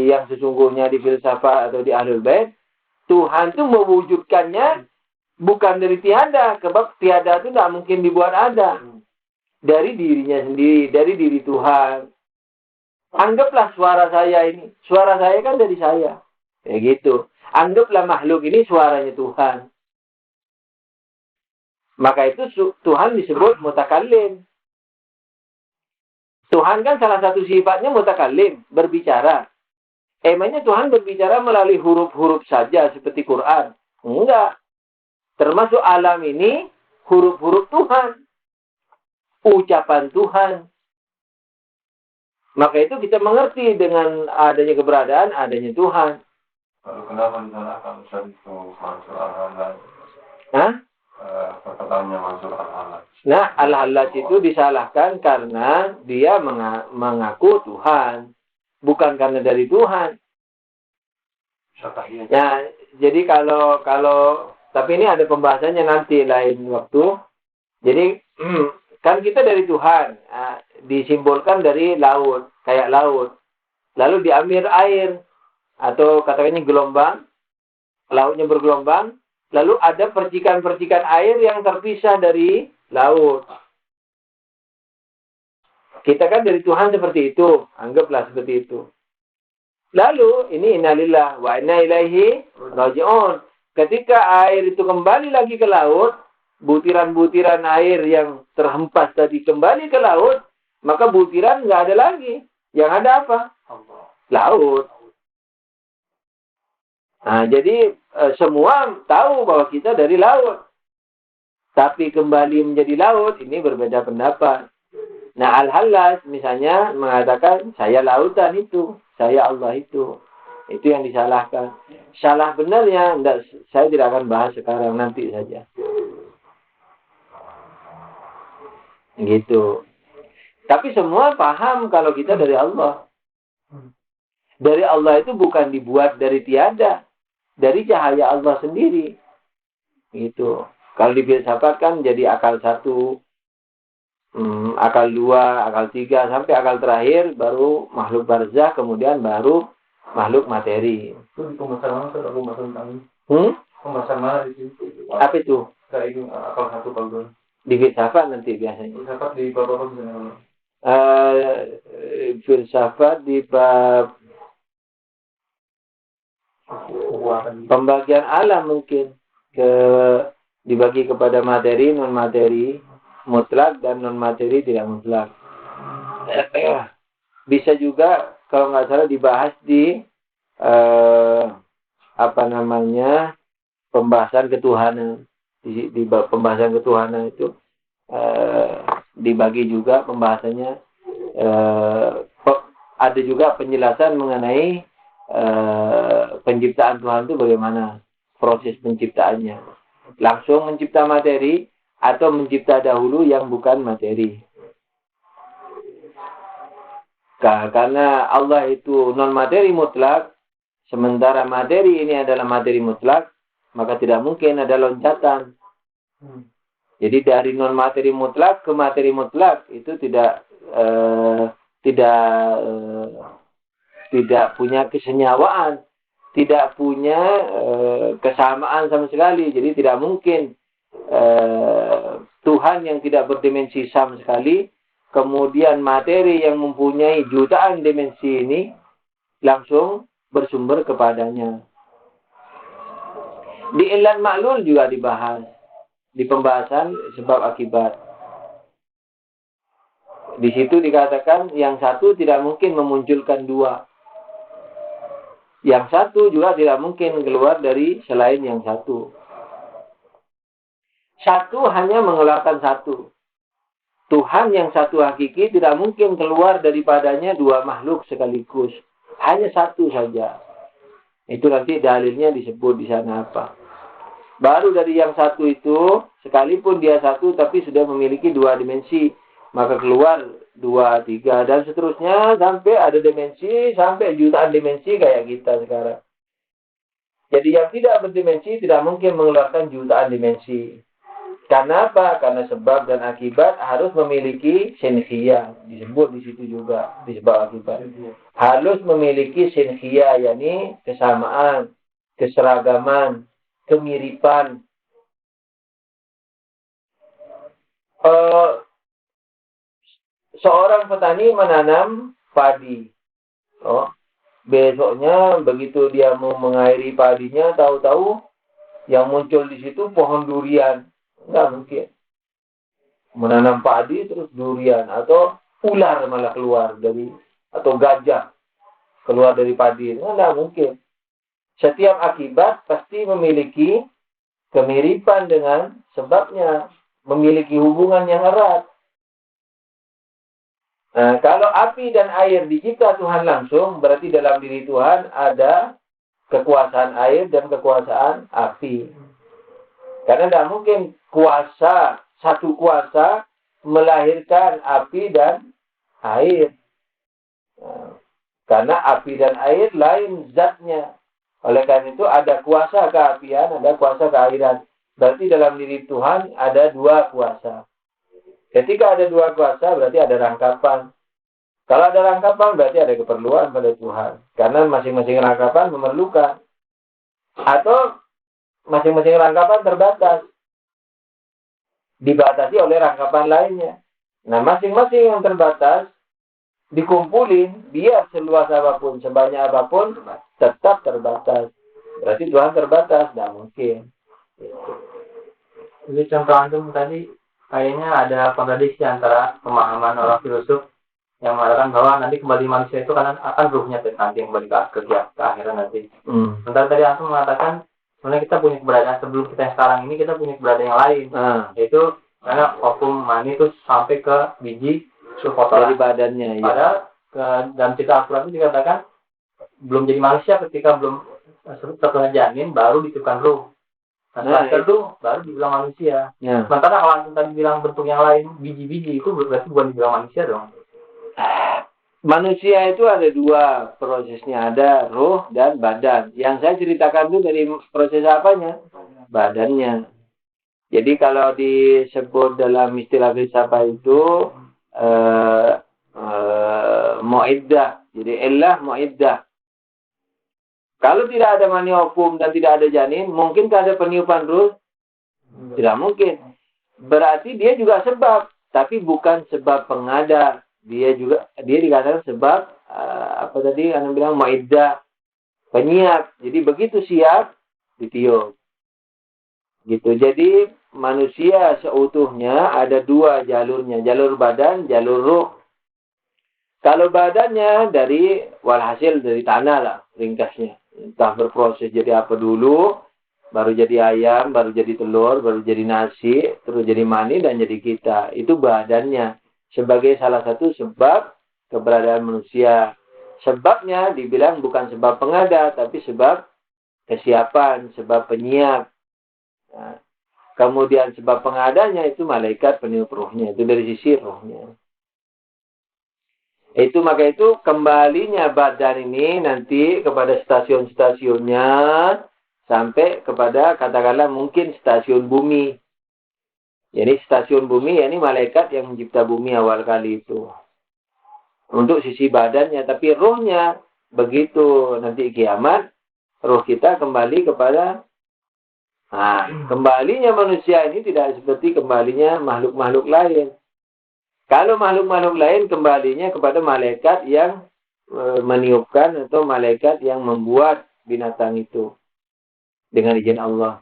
yang sesungguhnya di filsafat atau di Ahlul Bait, Tuhan itu mewujudkannya bukan dari tiada, sebab tiada itu tidak mungkin dibuat ada. Dari dirinya sendiri, dari diri Tuhan. Anggaplah suara saya ini, suara saya kan dari saya. Kayak gitu. Anggaplah makhluk ini suaranya Tuhan. Maka itu Tuhan disebut mutakallim. Tuhan kan salah satu sifatnya mutakallim, berbicara. Emangnya Tuhan berbicara melalui huruf-huruf saja seperti Quran? Enggak. Termasuk alam ini huruf-huruf Tuhan. Ucapan Tuhan. Maka itu kita mengerti dengan adanya keberadaan, adanya Tuhan. Lalu kenapa disalahkan Ustaz itu Mansur Al-Hallaj? Hah? Perkataannya Mansur Al-Hallaj. Nah, Al-Hallaj itu disalahkan karena dia mengaku Tuhan. Bukan karena dari Tuhan. Ya, jadi kalau tapi ini ada pembahasannya nanti lain waktu. Jadi kan kita dari Tuhan, disimbolkan dari laut, kayak laut. Lalu diambil air atau katakannya gelombang, lautnya bergelombang. Lalu ada percikan-percikan air yang terpisah dari laut. Kita kan dari Tuhan seperti itu. Anggaplah seperti itu. Lalu, ini innalillah wa inna ilaihi raji'un. Ketika air itu kembali lagi ke laut, butiran-butiran air yang terhempas tadi kembali ke laut, maka butiran nggak ada lagi. Yang ada apa? Laut. Nah, jadi semua tahu bahwa kita dari laut. Tapi kembali menjadi laut, ini berbeda pendapat. Nah, Al-Hallaj misalnya mengatakan, saya lautan itu, saya Allah itu. Itu yang disalahkan. Salah benarnya, saya tidak akan bahas sekarang, nanti saja. Gitu. Tapi semua paham kalau kita dari Allah. Dari Allah itu bukan dibuat dari tiada. Dari cahaya Allah sendiri. Gitu. Kalau di filsafat kan jadi akal 1, akal 2, akal 3, sampai akal terakhir baru makhluk barzah, kemudian baru makhluk materi. Itu di pembahasan mana tuh? Pembahasan kami. Pembahasan mana di sini? Apa itu? Kayak ini akal 1, akal 2. Di filsafat nanti biasanya. Filsafat di bab apa sebenarnya? Filsafat di bab pembagian alam mungkin dibagi kepada materi, non materi, mutlak dan non materi tidak mutlak. Bisa juga kalau nggak salah dibahas di pembahasan ketuhanan. Di pembahasan ketuhanan itu dibagi juga pembahasannya. Ada juga penjelasan mengenai penciptaan Tuhan itu bagaimana proses penciptaannya. Langsung mencipta materi atau mencipta dahulu yang bukan materi. Karena Allah itu non-materi mutlak, sementara materi ini adalah materi mutlak, maka tidak mungkin ada loncatan. Jadi dari non-materi mutlak ke materi mutlak itu tidak punya kesenyawaan, tidak punya kesamaan sama sekali. Jadi tidak mungkin Tuhan yang tidak berdimensi sama sekali, kemudian materi yang mempunyai jutaan dimensi ini langsung bersumber kepadanya. Di ilat maklul juga dibahas di pembahasan sebab akibat. Di situ dikatakan yang satu tidak mungkin memunculkan dua. Yang satu juga tidak mungkin keluar dari selain yang satu. Satu hanya mengeluarkan satu. Tuhan yang satu hakiki tidak mungkin keluar daripadanya dua makhluk sekaligus. Hanya satu saja. Itu nanti dalilnya disebut di sana apa. Baru dari yang satu itu, sekalipun dia satu tapi sudah memiliki dua dimensi. Maka keluar 2, 3, dan seterusnya sampai ada dimensi, sampai jutaan dimensi kayak kita sekarang. Jadi yang tidak berdimensi tidak mungkin mengeluarkan jutaan dimensi. Karena apa? Karena sebab dan akibat harus memiliki sinkhiyah. Disebut di situ juga, di sebab akibat. Harus memiliki sinkhiyah, yakni kesamaan, keseragaman, kemiripan. Seorang petani menanam padi. Besoknya begitu dia mau mengairi padinya, tahu-tahu yang muncul di situ pohon durian. Nggak mungkin. Menanam padi terus durian, atau ular malah keluar dari, atau gajah keluar dari padi. Nggak mungkin. Setiap akibat pasti memiliki kemiripan dengan sebabnya, memiliki hubungan yang erat. Nah, kalau api dan air dicipta Tuhan langsung, berarti dalam diri Tuhan ada kekuasaan air dan kekuasaan api. Karena tidak mungkin satu kuasa melahirkan api dan air. Nah, karena api dan air lain zatnya. Oleh karena itu ada kuasa keapian, ada kuasa keairan. Berarti dalam diri Tuhan ada dua kuasa. Ketika ada dua kuasa berarti ada rangkapan. Kalau ada rangkapan berarti ada keperluan pada Tuhan. Karena masing-masing rangkapan memerlukan. Atau masing-masing rangkapan terbatas. Dibatasi oleh rangkapan lainnya. Nah, masing-masing yang terbatas dikumpulin, biar seluas apapun, sebanyak apapun, tetap terbatas. Berarti Tuhan terbatas, tidak mungkin. Jadi contoh antum tadi kayaknya ada kontradiksi antara pemahaman orang filosof yang mengatakan bahwa nanti kembali manusia itu akan ruhnya nanti kembali ke akhirat nanti. Sementara tadi antum mengatakan sebenarnya kita punya keberadaan sebelum kita yang sekarang ini, kita punya keberadaan yang lain. Yaitu karena vakum mani itu sampai ke biji sulfotoran dari badannya. Padahal dalam cerita Al-Quran itu dikatakan belum jadi manusia ketika belum terkena janin baru ditiupkan ruh. Nah, itu baru dibilang manusia. Sementara kalau antum tadi bilang bentuk yang lain, biji-biji, itu berarti bukan dibilang manusia dong. Manusia itu ada dua prosesnya, ada roh dan badan. Yang saya ceritakan itu dari proses apanya? Badannya. Jadi kalau disebut dalam istilah filsafat itu mu'iddah. Jadi illah mu'iddah. Kalau tidak ada maniopum dan tidak ada janin, mungkinkah ada peniupan ruh? Tidak mungkin. Berarti dia juga sebab, tapi bukan sebab pengada. Dia dikatakan sebab apa tadi Anda bilang mu'iddah, penyiap. Jadi begitu siap ditiup. Gitu. Jadi manusia seutuhnya ada dua jalurnya, jalur badan, jalur ruh. Kalau badannya walhasil dari tanah lah ringkasnya. Entah berproses jadi apa dulu, baru jadi ayam, baru jadi telur, baru jadi nasi, terus jadi mani dan jadi kita. Itu badannya sebagai salah satu sebab keberadaan manusia. Sebabnya dibilang bukan sebab pengada, tapi sebab kesiapan, sebab penyiap. Nah, kemudian sebab pengadanya itu malaikat peniup ruhnya. Itu dari sisi ruhnya. Maka itu kembalinya badan ini nanti kepada stasiun-stasiunnya sampai kepada katakanlah mungkin stasiun bumi. Jadi stasiun bumi ya ini malaikat yang mencipta bumi awal kali itu. Untuk sisi badannya, tapi ruhnya begitu nanti kiamat, ruh kita kembali kepada kembalinya manusia ini tidak seperti kembalinya makhluk-makhluk lain. Kalau makhluk-makhluk lain kembalinya kepada malaikat yang meniupkan atau malaikat yang membuat binatang itu dengan izin Allah.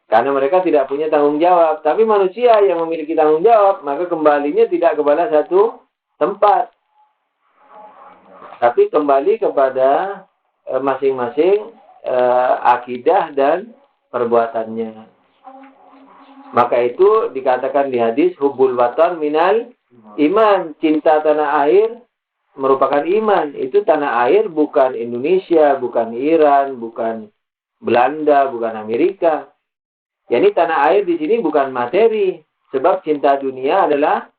Karena mereka tidak punya tanggung jawab. Tapi manusia yang memiliki tanggung jawab, maka kembalinya tidak kepada satu tempat. Tapi kembali kepada masing-masing akidah dan perbuatannya. Maka itu dikatakan di hadis, hubbul watan minal iman. Cinta tanah air merupakan iman. Itu tanah air bukan Indonesia, bukan Iran, bukan Belanda, bukan Amerika. Jadi tanah air di sini bukan materi. Sebab cinta dunia adalah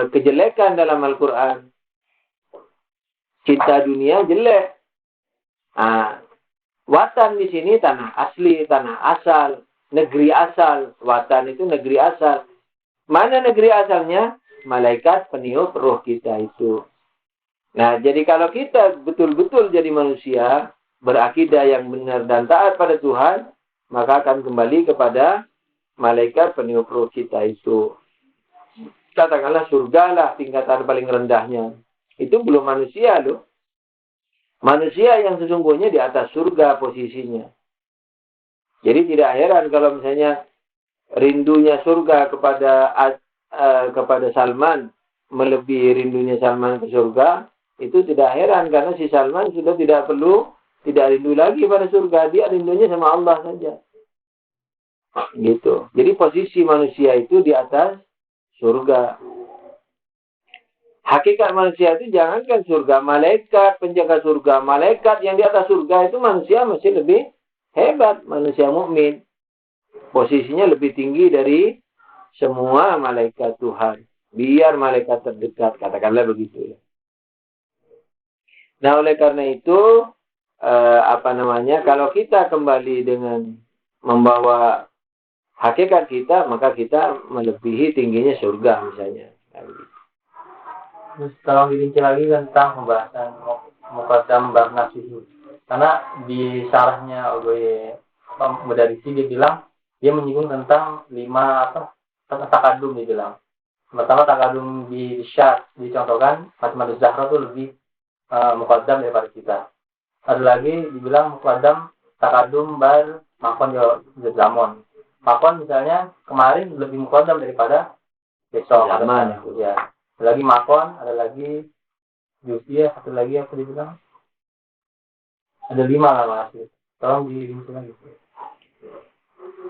kejelekan dalam Al-Quran. Cinta dunia jelek. Watan di sini tanah asli, tanah asal, negeri asal. Watan itu negeri asal. Mana negeri asalnya? Malaikat peniup roh kita itu. Nah, jadi kalau kita betul-betul jadi manusia, berakidah yang benar dan taat pada Tuhan, maka akan kembali kepada malaikat peniup roh kita itu. Katakanlah surga lah tingkatan paling rendahnya. Itu belum manusia loh. Manusia yang sesungguhnya di atas surga posisinya. Jadi tidak heran kalau misalnya rindunya surga kepada Salman melebihi rindunya Salman ke surga, itu tidak heran karena si Salman sudah tidak rindu lagi pada surga, dia rindunya sama Allah saja. Gitu. Jadi posisi manusia itu di atas surga. Hakikat manusia itu jangankan surga, malaikat penjaga surga, malaikat yang di atas surga itu manusia masih lebih hebat, manusia mukmin. Posisinya lebih tinggi dari semua malaikat Tuhan. Biar malaikat terdekat, katakanlah begitu ya. Nah, oleh karena itu kalau kita kembali dengan membawa hakikat kita, maka kita melebihi tingginya surga misalnya. Terus tolong dirinci lagi tentang pembahasan muqaddam bab nafsihi. Karena di syarahnya Mudarrisi dia bilang dia menyinggung tentang 5 tentang takadum dia bilang. Pertama takadum di syar dicontohkan Fatimah Zahra itu lebih muqaddam daripada kita. Ada lagi dibilang muqaddam takadum bar makon zaman. Makon misalnya kemarin lebih muqaddam daripada besok. Zaman ya. Ada lagi makon, ada lagi Jusia, satu lagi apa dibilang? Ada 5 lah Mas. Tolong dirinci lagi.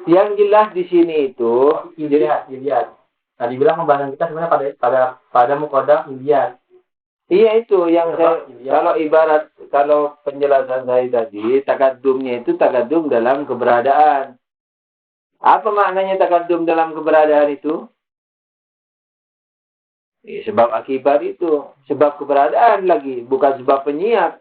Yang jelas di sini itu dilihat. Nah, dibilang pembahasan kita sebenarnya pada muqaddam dilihat. Iya itu yang kalau penjelasan saya tadi, takadumnya itu takadum dalam keberadaan. Apa maknanya takadum dalam keberadaan itu? Sebab akibat itu, sebab keberadaan lagi, bukan sebab penyiap.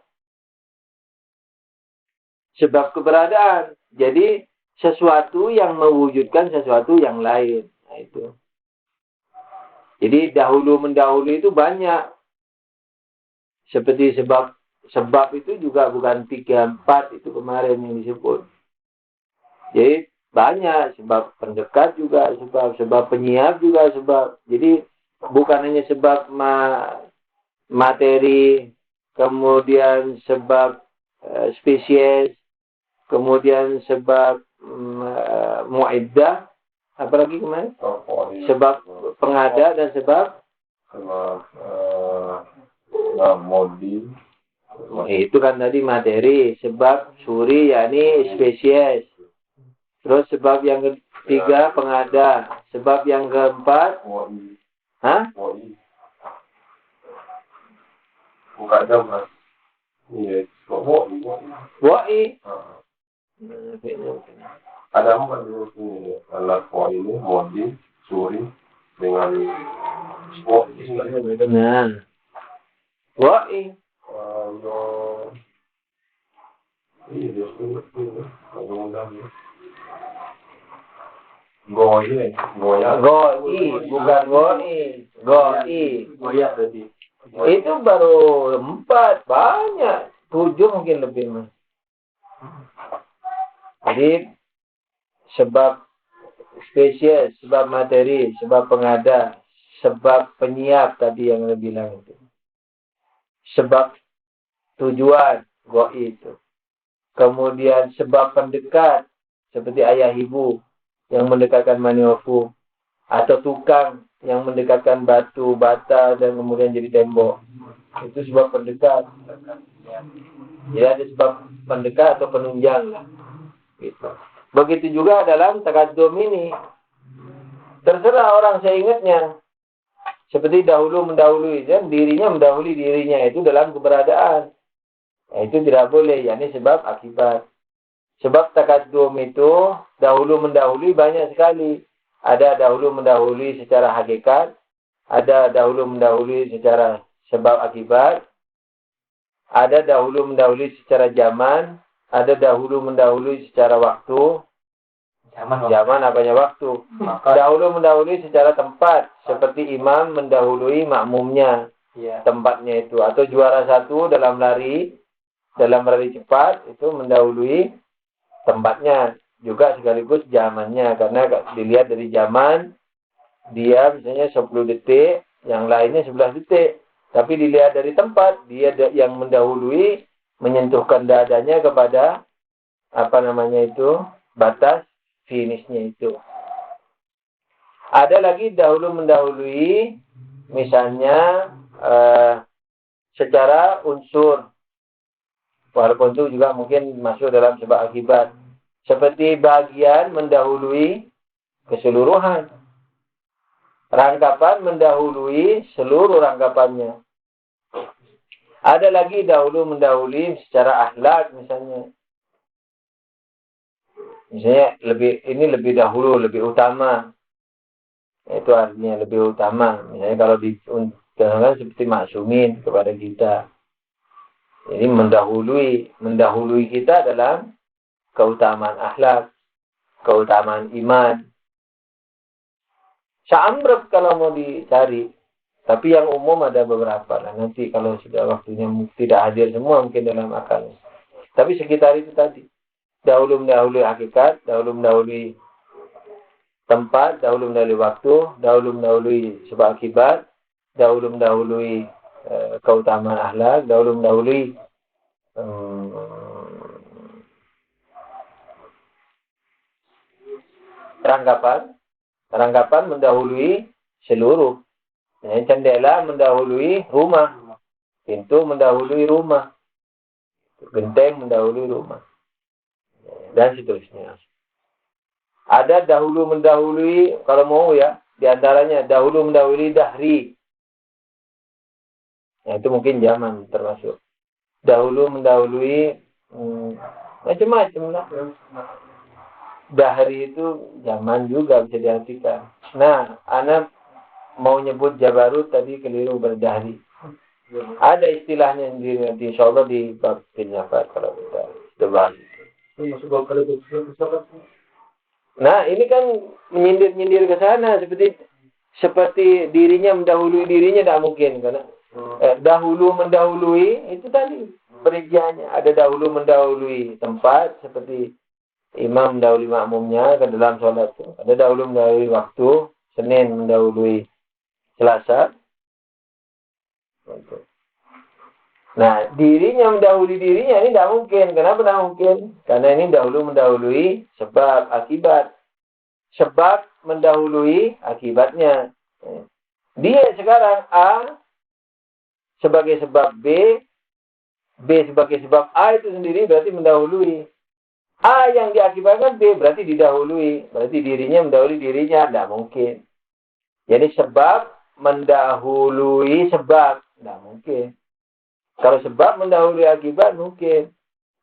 Sebab keberadaan. Jadi sesuatu yang mewujudkan sesuatu yang lain. Nah, itu. Jadi mendahulu itu banyak. Seperti sebab itu juga bukan 3, 4 itu kemarin yang disebut. Jadi banyak sebab pendekat juga sebab penyiap juga sebab. Jadi bukan hanya sebab materi, kemudian sebab spesies, kemudian sebab mu'iddah, apalagi kemarin? Sebab pengada dan sebab modi. Itu kan tadi materi. Sebab suri yakni spesies. Terus sebab yang ketiga pengada. Sebab yang keempat, hah? Bukan ada mas. Iya, Wa'i. Ada apa dulu ini? Alat ini, modi, suri, dengan Nah. Wa'i. Iya, Goye, Goi, bukan goi. Goi. Goya berarti. Itu baru 4, banyak. 7 mungkin lebih mas. Jadi sebab spesies, sebab materi, sebab pengada, sebab penyiap tadi yang saya bilang itu. Sebab tujuan, goi itu. Kemudian sebab pendekat, seperti ayah ibu yang mendekatkan maniofu, atau tukang yang mendekatkan batu, bata, dan kemudian jadi tembok. Itu sebab pendekat. Ya, ada sebab pendekat atau penunjang. Gitu. Begitu juga dalam taqaddum ini. Terserah orang seingatnya. Seperti dahulu mendahului, dan dirinya mendahului dirinya itu dalam keberadaan. Itu tidak boleh, yakni sebab akibat. Sebab taqaddum itu dahulu mendahului banyak sekali. Ada dahulu mendahului secara hakikat, ada dahulu mendahului secara sebab akibat, ada dahulu mendahului secara zaman, ada dahulu mendahului secara waktu. Zaman apanya waktu. Dahulu mendahului secara tempat, seperti imam mendahului makmumnya. Tempatnya itu. Atau juara satu dalam lari cepat, itu mendahului tempatnya. Juga sekaligus zamannya, karena dilihat dari zaman dia misalnya 10 detik, yang lainnya 11 detik. Tapi dilihat dari tempat, dia yang mendahului menyentuhkan dadanya kepada batas finishnya itu. Ada lagi dahulu mendahului, misalnya secara unsur, walaupun itu juga mungkin masuk dalam sebab akibat. Seperti bagian mendahului keseluruhan. Rangkapan mendahului seluruh rangkapannya. Ada lagi dahulu mendahului secara akhlak misalnya. Misalnya lebih dahulu, lebih utama. Itu artinya lebih utama. Misalnya kalau dikatakan seperti maksumin kepada kita. Jadi mendahului kita dalam keutamaan akhlak, keutamaan iman. Syamrab kalau mau dicari. Tapi yang umum ada beberapa lah. Nanti kalau sudah waktunya tidak hadir semua mungkin dalam akal. Tapi sekitar itu tadi. Dahulu mendahului hakikat, dahulu mendahului tempat, dahulu mendahului waktu, dahulu mendahului sebab akibat, dahulu mendahului keutamaan akhlak, dahulu mendahului rangkapan mendahului seluruh. Jendela mendahului rumah, pintu mendahului rumah, genteng mendahului rumah, dan seterusnya. Ada dahulu mendahului, kalau mau ya, diantaranya dahulu mendahului dahri. Itu mungkin zaman termasuk. Dahulu mendahului macam-macam lah. Dahri itu zaman juga bisa diartikan. Nah, anak mau nyebut Jabarut tadi keliru berdahri. Ada istilahnya sendiri nanti insyaallah di bab filsafat kalau kita bahas. Nah, ini kan menyindir ke sana seperti dirinya mendahului dirinya tidak mungkin karena dahulu mendahului itu tadi perinciannya. Ada dahulu mendahului tempat seperti imam mendahului makmumnya ke dalam sholat. Ada dahulu mendahului waktu, Senin mendahului Selasa. Nah, dirinya mendahului dirinya ini tidak mungkin. Kenapa tidak mungkin? Karena ini dahulu mendahului sebab akibat. Sebab mendahului akibatnya. Dia sekarang A sebagai sebab B, B sebagai sebab A itu sendiri berarti mendahului. A yang diakibatkan B berarti didahului. Berarti dirinya mendahului dirinya. Tidak mungkin. Jadi sebab mendahului sebab. Tidak mungkin. Kalau sebab mendahului akibat mungkin.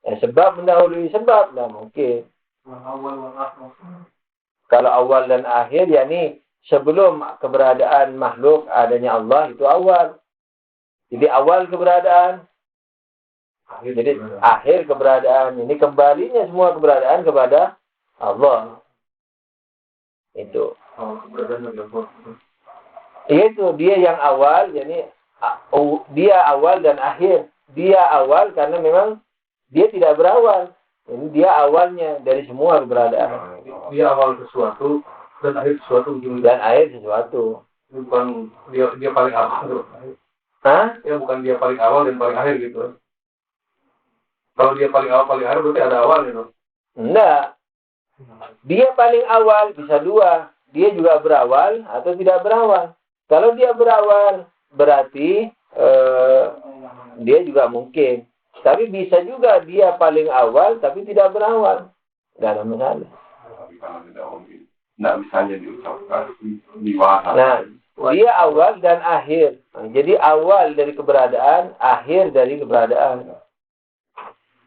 Sebab mendahului sebab. Tidak mungkin. Kalau awal dan akhir, yakni sebelum keberadaan makhluk adanya Allah itu awal. Jadi awal keberadaan. Jadi akhir keberadaan. Ini kembalinya semua keberadaan kepada Allah. Itu. Itu dia yang awal. Jadi dia awal dan akhir. Dia awal karena memang dia tidak berawal. Ini dia awalnya dari semua keberadaan. Dia awal sesuatu dan akhir sesuatu. Dan akhir sesuatu. Bukan dia paling awal. Hah? Ya bukan dia paling awal dan paling akhir gitu. Kalau dia paling awal paling akhir berarti ada awal gitu. Enggak. Dia paling awal bisa dua. Dia juga berawal atau tidak berawal. Kalau dia berawal berarti dia juga mungkin. Tapi bisa juga dia paling awal tapi tidak berawal. Tidak ada masalah. Tapi kalau tidak mungkin, tidak bisanya diucapkan di wahana. Nah, dia awal dan akhir. Jadi awal dari keberadaan, akhir dari keberadaan.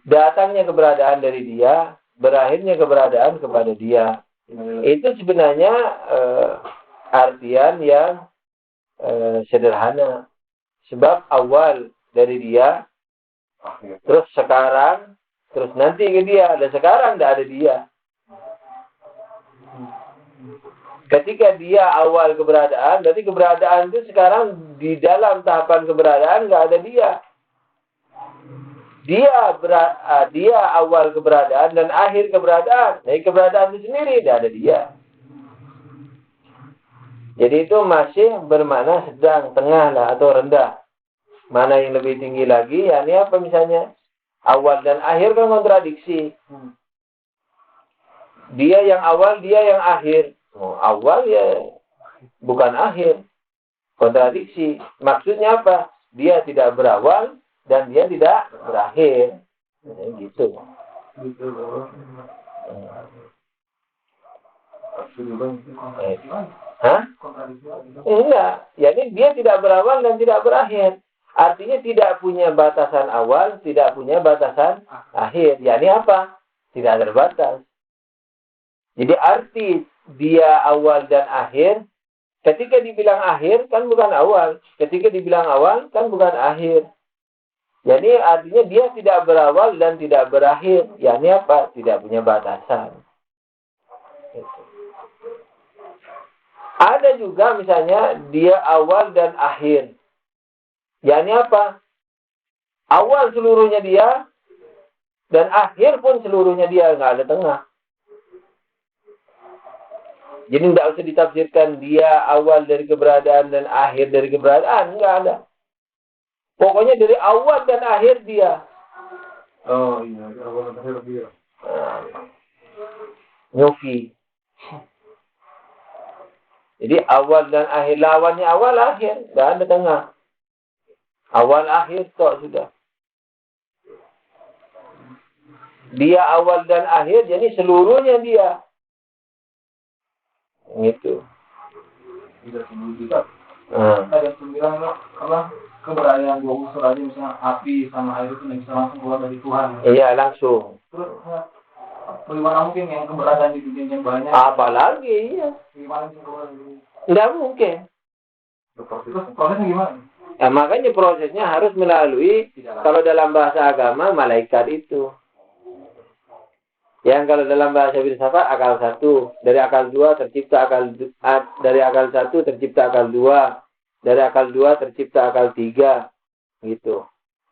Datangnya keberadaan dari dia, berakhirnya keberadaan kepada dia. Itu sebenarnya artian yang sederhana. Sebab awal dari dia, terus sekarang, terus nanti ke dia. Dan sekarang tidak ada dia. Ketika dia awal keberadaan, berarti keberadaan itu sekarang di dalam tahapan keberadaan nggak ada dia. Dia awal keberadaan dan akhir keberadaan. Dari keberadaan itu sendiri tidak ada dia. Jadi itu masih bermakna sedang, tengah lah atau rendah. Mana yang lebih tinggi lagi, ya ini apa misalnya? Awal dan akhir kan kontradiksi. Dia yang awal, dia yang akhir. Oh, awal ya bukan akhir. Kontradiksi. Maksudnya apa? Dia tidak berawal dan dia tidak berakhir. Gitu. Hah? Enggak. Yani dia tidak berawal dan tidak berakhir. Artinya tidak punya batasan awal, tidak punya batasan akhir. Yani apa? Tidak terbatas. Jadi arti dia awal dan akhir, ketika dibilang akhir kan bukan awal. Ketika dibilang awal kan bukan akhir. Jadi artinya dia tidak berawal dan tidak berakhir. Yani apa? Tidak punya batasan. Ada juga misalnya dia awal dan akhir. Yani apa? Awal seluruhnya dia dan akhir pun seluruhnya dia, nggak ada tengah. Jadi nggak usah ditafsirkan dia awal dari keberadaan dan akhir dari keberadaan, nggak ada. Pokoknya dari awal dan akhir dia. Oh iya, awal dan akhir dia. Nyufi. Jadi awal dan akhir, lawannya awal akhir, nggak ada tengah. Awal akhir tok sudah. Dia awal dan akhir, jadi seluruhnya dia. Gitu. Tidak sebelum kita. Ada sembilan apa keberadaan dua unsur aja, misalnya api sama air itu bisa langsung keluar dari Tuhan. Iya langsung. Terus bagaimana mungkin yang keberadaan di dunia yang banyak? Apalagi iya. Gimana bisa keluar dari? Tidak mungkin. Terus prosesnya gimana? Nah, makanya prosesnya harus melalui, kalau dalam bahasa agama, malaikat itu. Yang kalau dalam bahasa filsafat, akal satu. Dari akal dua tercipta akal, dari akal satu tercipta akal dua. Dari akal dua tercipta akal tiga. Gitu.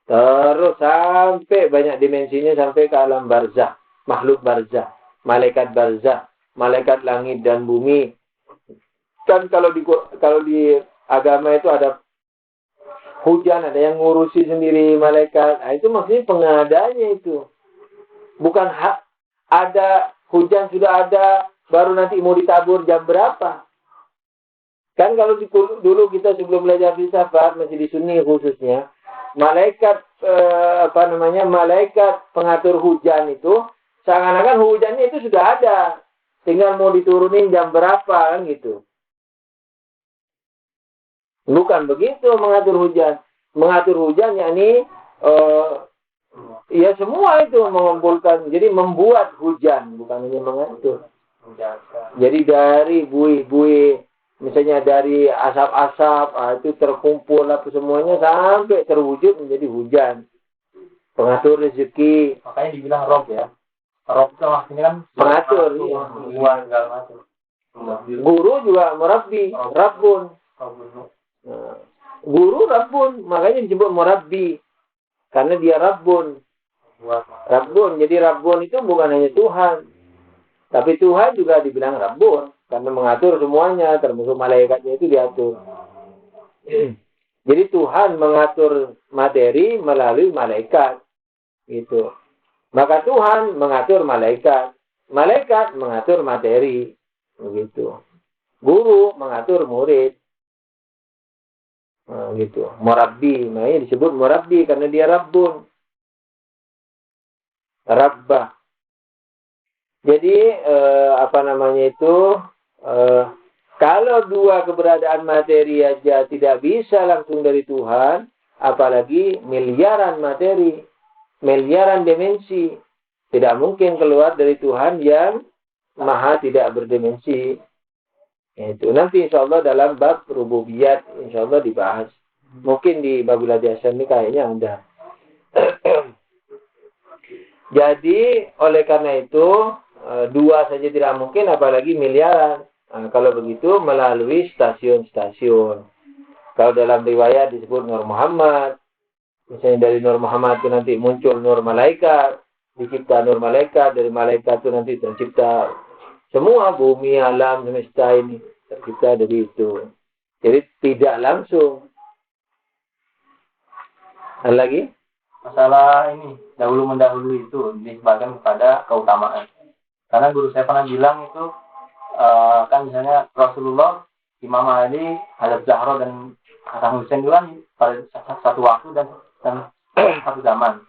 Terus sampai banyak dimensinya, sampai ke alam barzah. Makhluk barzah. Malaikat barzah. Malaikat langit dan bumi. Kan kalau di agama itu ada hujan, ada yang ngurusi sendiri malaikat. Nah, itu maksudnya pengadanya itu. Bukan hak. Ada hujan sudah ada, baru nanti mau ditabur jam berapa. Kan kalau dulu kita sebelum belajar filsafat, masih di Sunni khususnya, malaikat malaikat pengatur hujan itu seakan-akan hujannya itu sudah ada, tinggal mau diturunin jam berapa kan gitu. Bukan begitu mengatur hujan. Mengatur hujan yakni ya semua itu mengumpulkan, jadi membuat hujan, bukan hanya mengatur. Jadi dari buih-buih, misalnya dari asap-asap, itu terkumpul apa semuanya sampai terwujud menjadi hujan. Pengatur rezeki. Makanya dibilang Rob ya. Rob itu maksudnya kan pengatur. Segala macam. Guru juga merabbi, Rabbun. Nah, guru Rabbun, makanya disebut murabbi. Karena dia Rabbun. Rabbun, jadi Rabbun itu bukan hanya Tuhan. Tapi Tuhan juga dibilang Rabbun. Karena mengatur semuanya, termasuk malaikatnya itu diatur. Jadi Tuhan mengatur materi melalui malaikat. Gitu. Maka Tuhan mengatur malaikat. Malaikat mengatur materi. Begitu. Guru mengatur murid. Nah, gitu. Murabbi, makanya disebut murabbi karena dia Rabbun. Rabbah. Jadi kalau dua keberadaan materi aja tidak bisa langsung dari Tuhan, apalagi miliaran materi, miliaran dimensi, tidak mungkin keluar dari Tuhan yang maha tidak berdimensi. Itu nanti insya Allah dalam bab rububiyat insya Allah dibahas. Mungkin di Babul Hadiasan ini kayaknya ada. Jadi oleh karena itu dua saja tidak mungkin, apalagi miliaran. Nah, kalau begitu melalui stasiun-stasiun. Kalau dalam riwayat disebut Nur Muhammad, misalnya dari Nur Muhammad itu nanti muncul Nur Malaikat, dicipta Nur Malaikat, dari Malaikat itu nanti tercipta semua bumi, alam, semesta ini tercipta dari itu. Jadi tidak langsung. Ada lagi? Masalah ini, dahulu mendahului itu disebabkan kepada keutamaan. Karena guru saya pernah bilang itu, kan misalnya Rasulullah, Imam Ali, Hadrat Zahra, dan Hasan Hussein itu kan pada satu waktu dan satu zaman.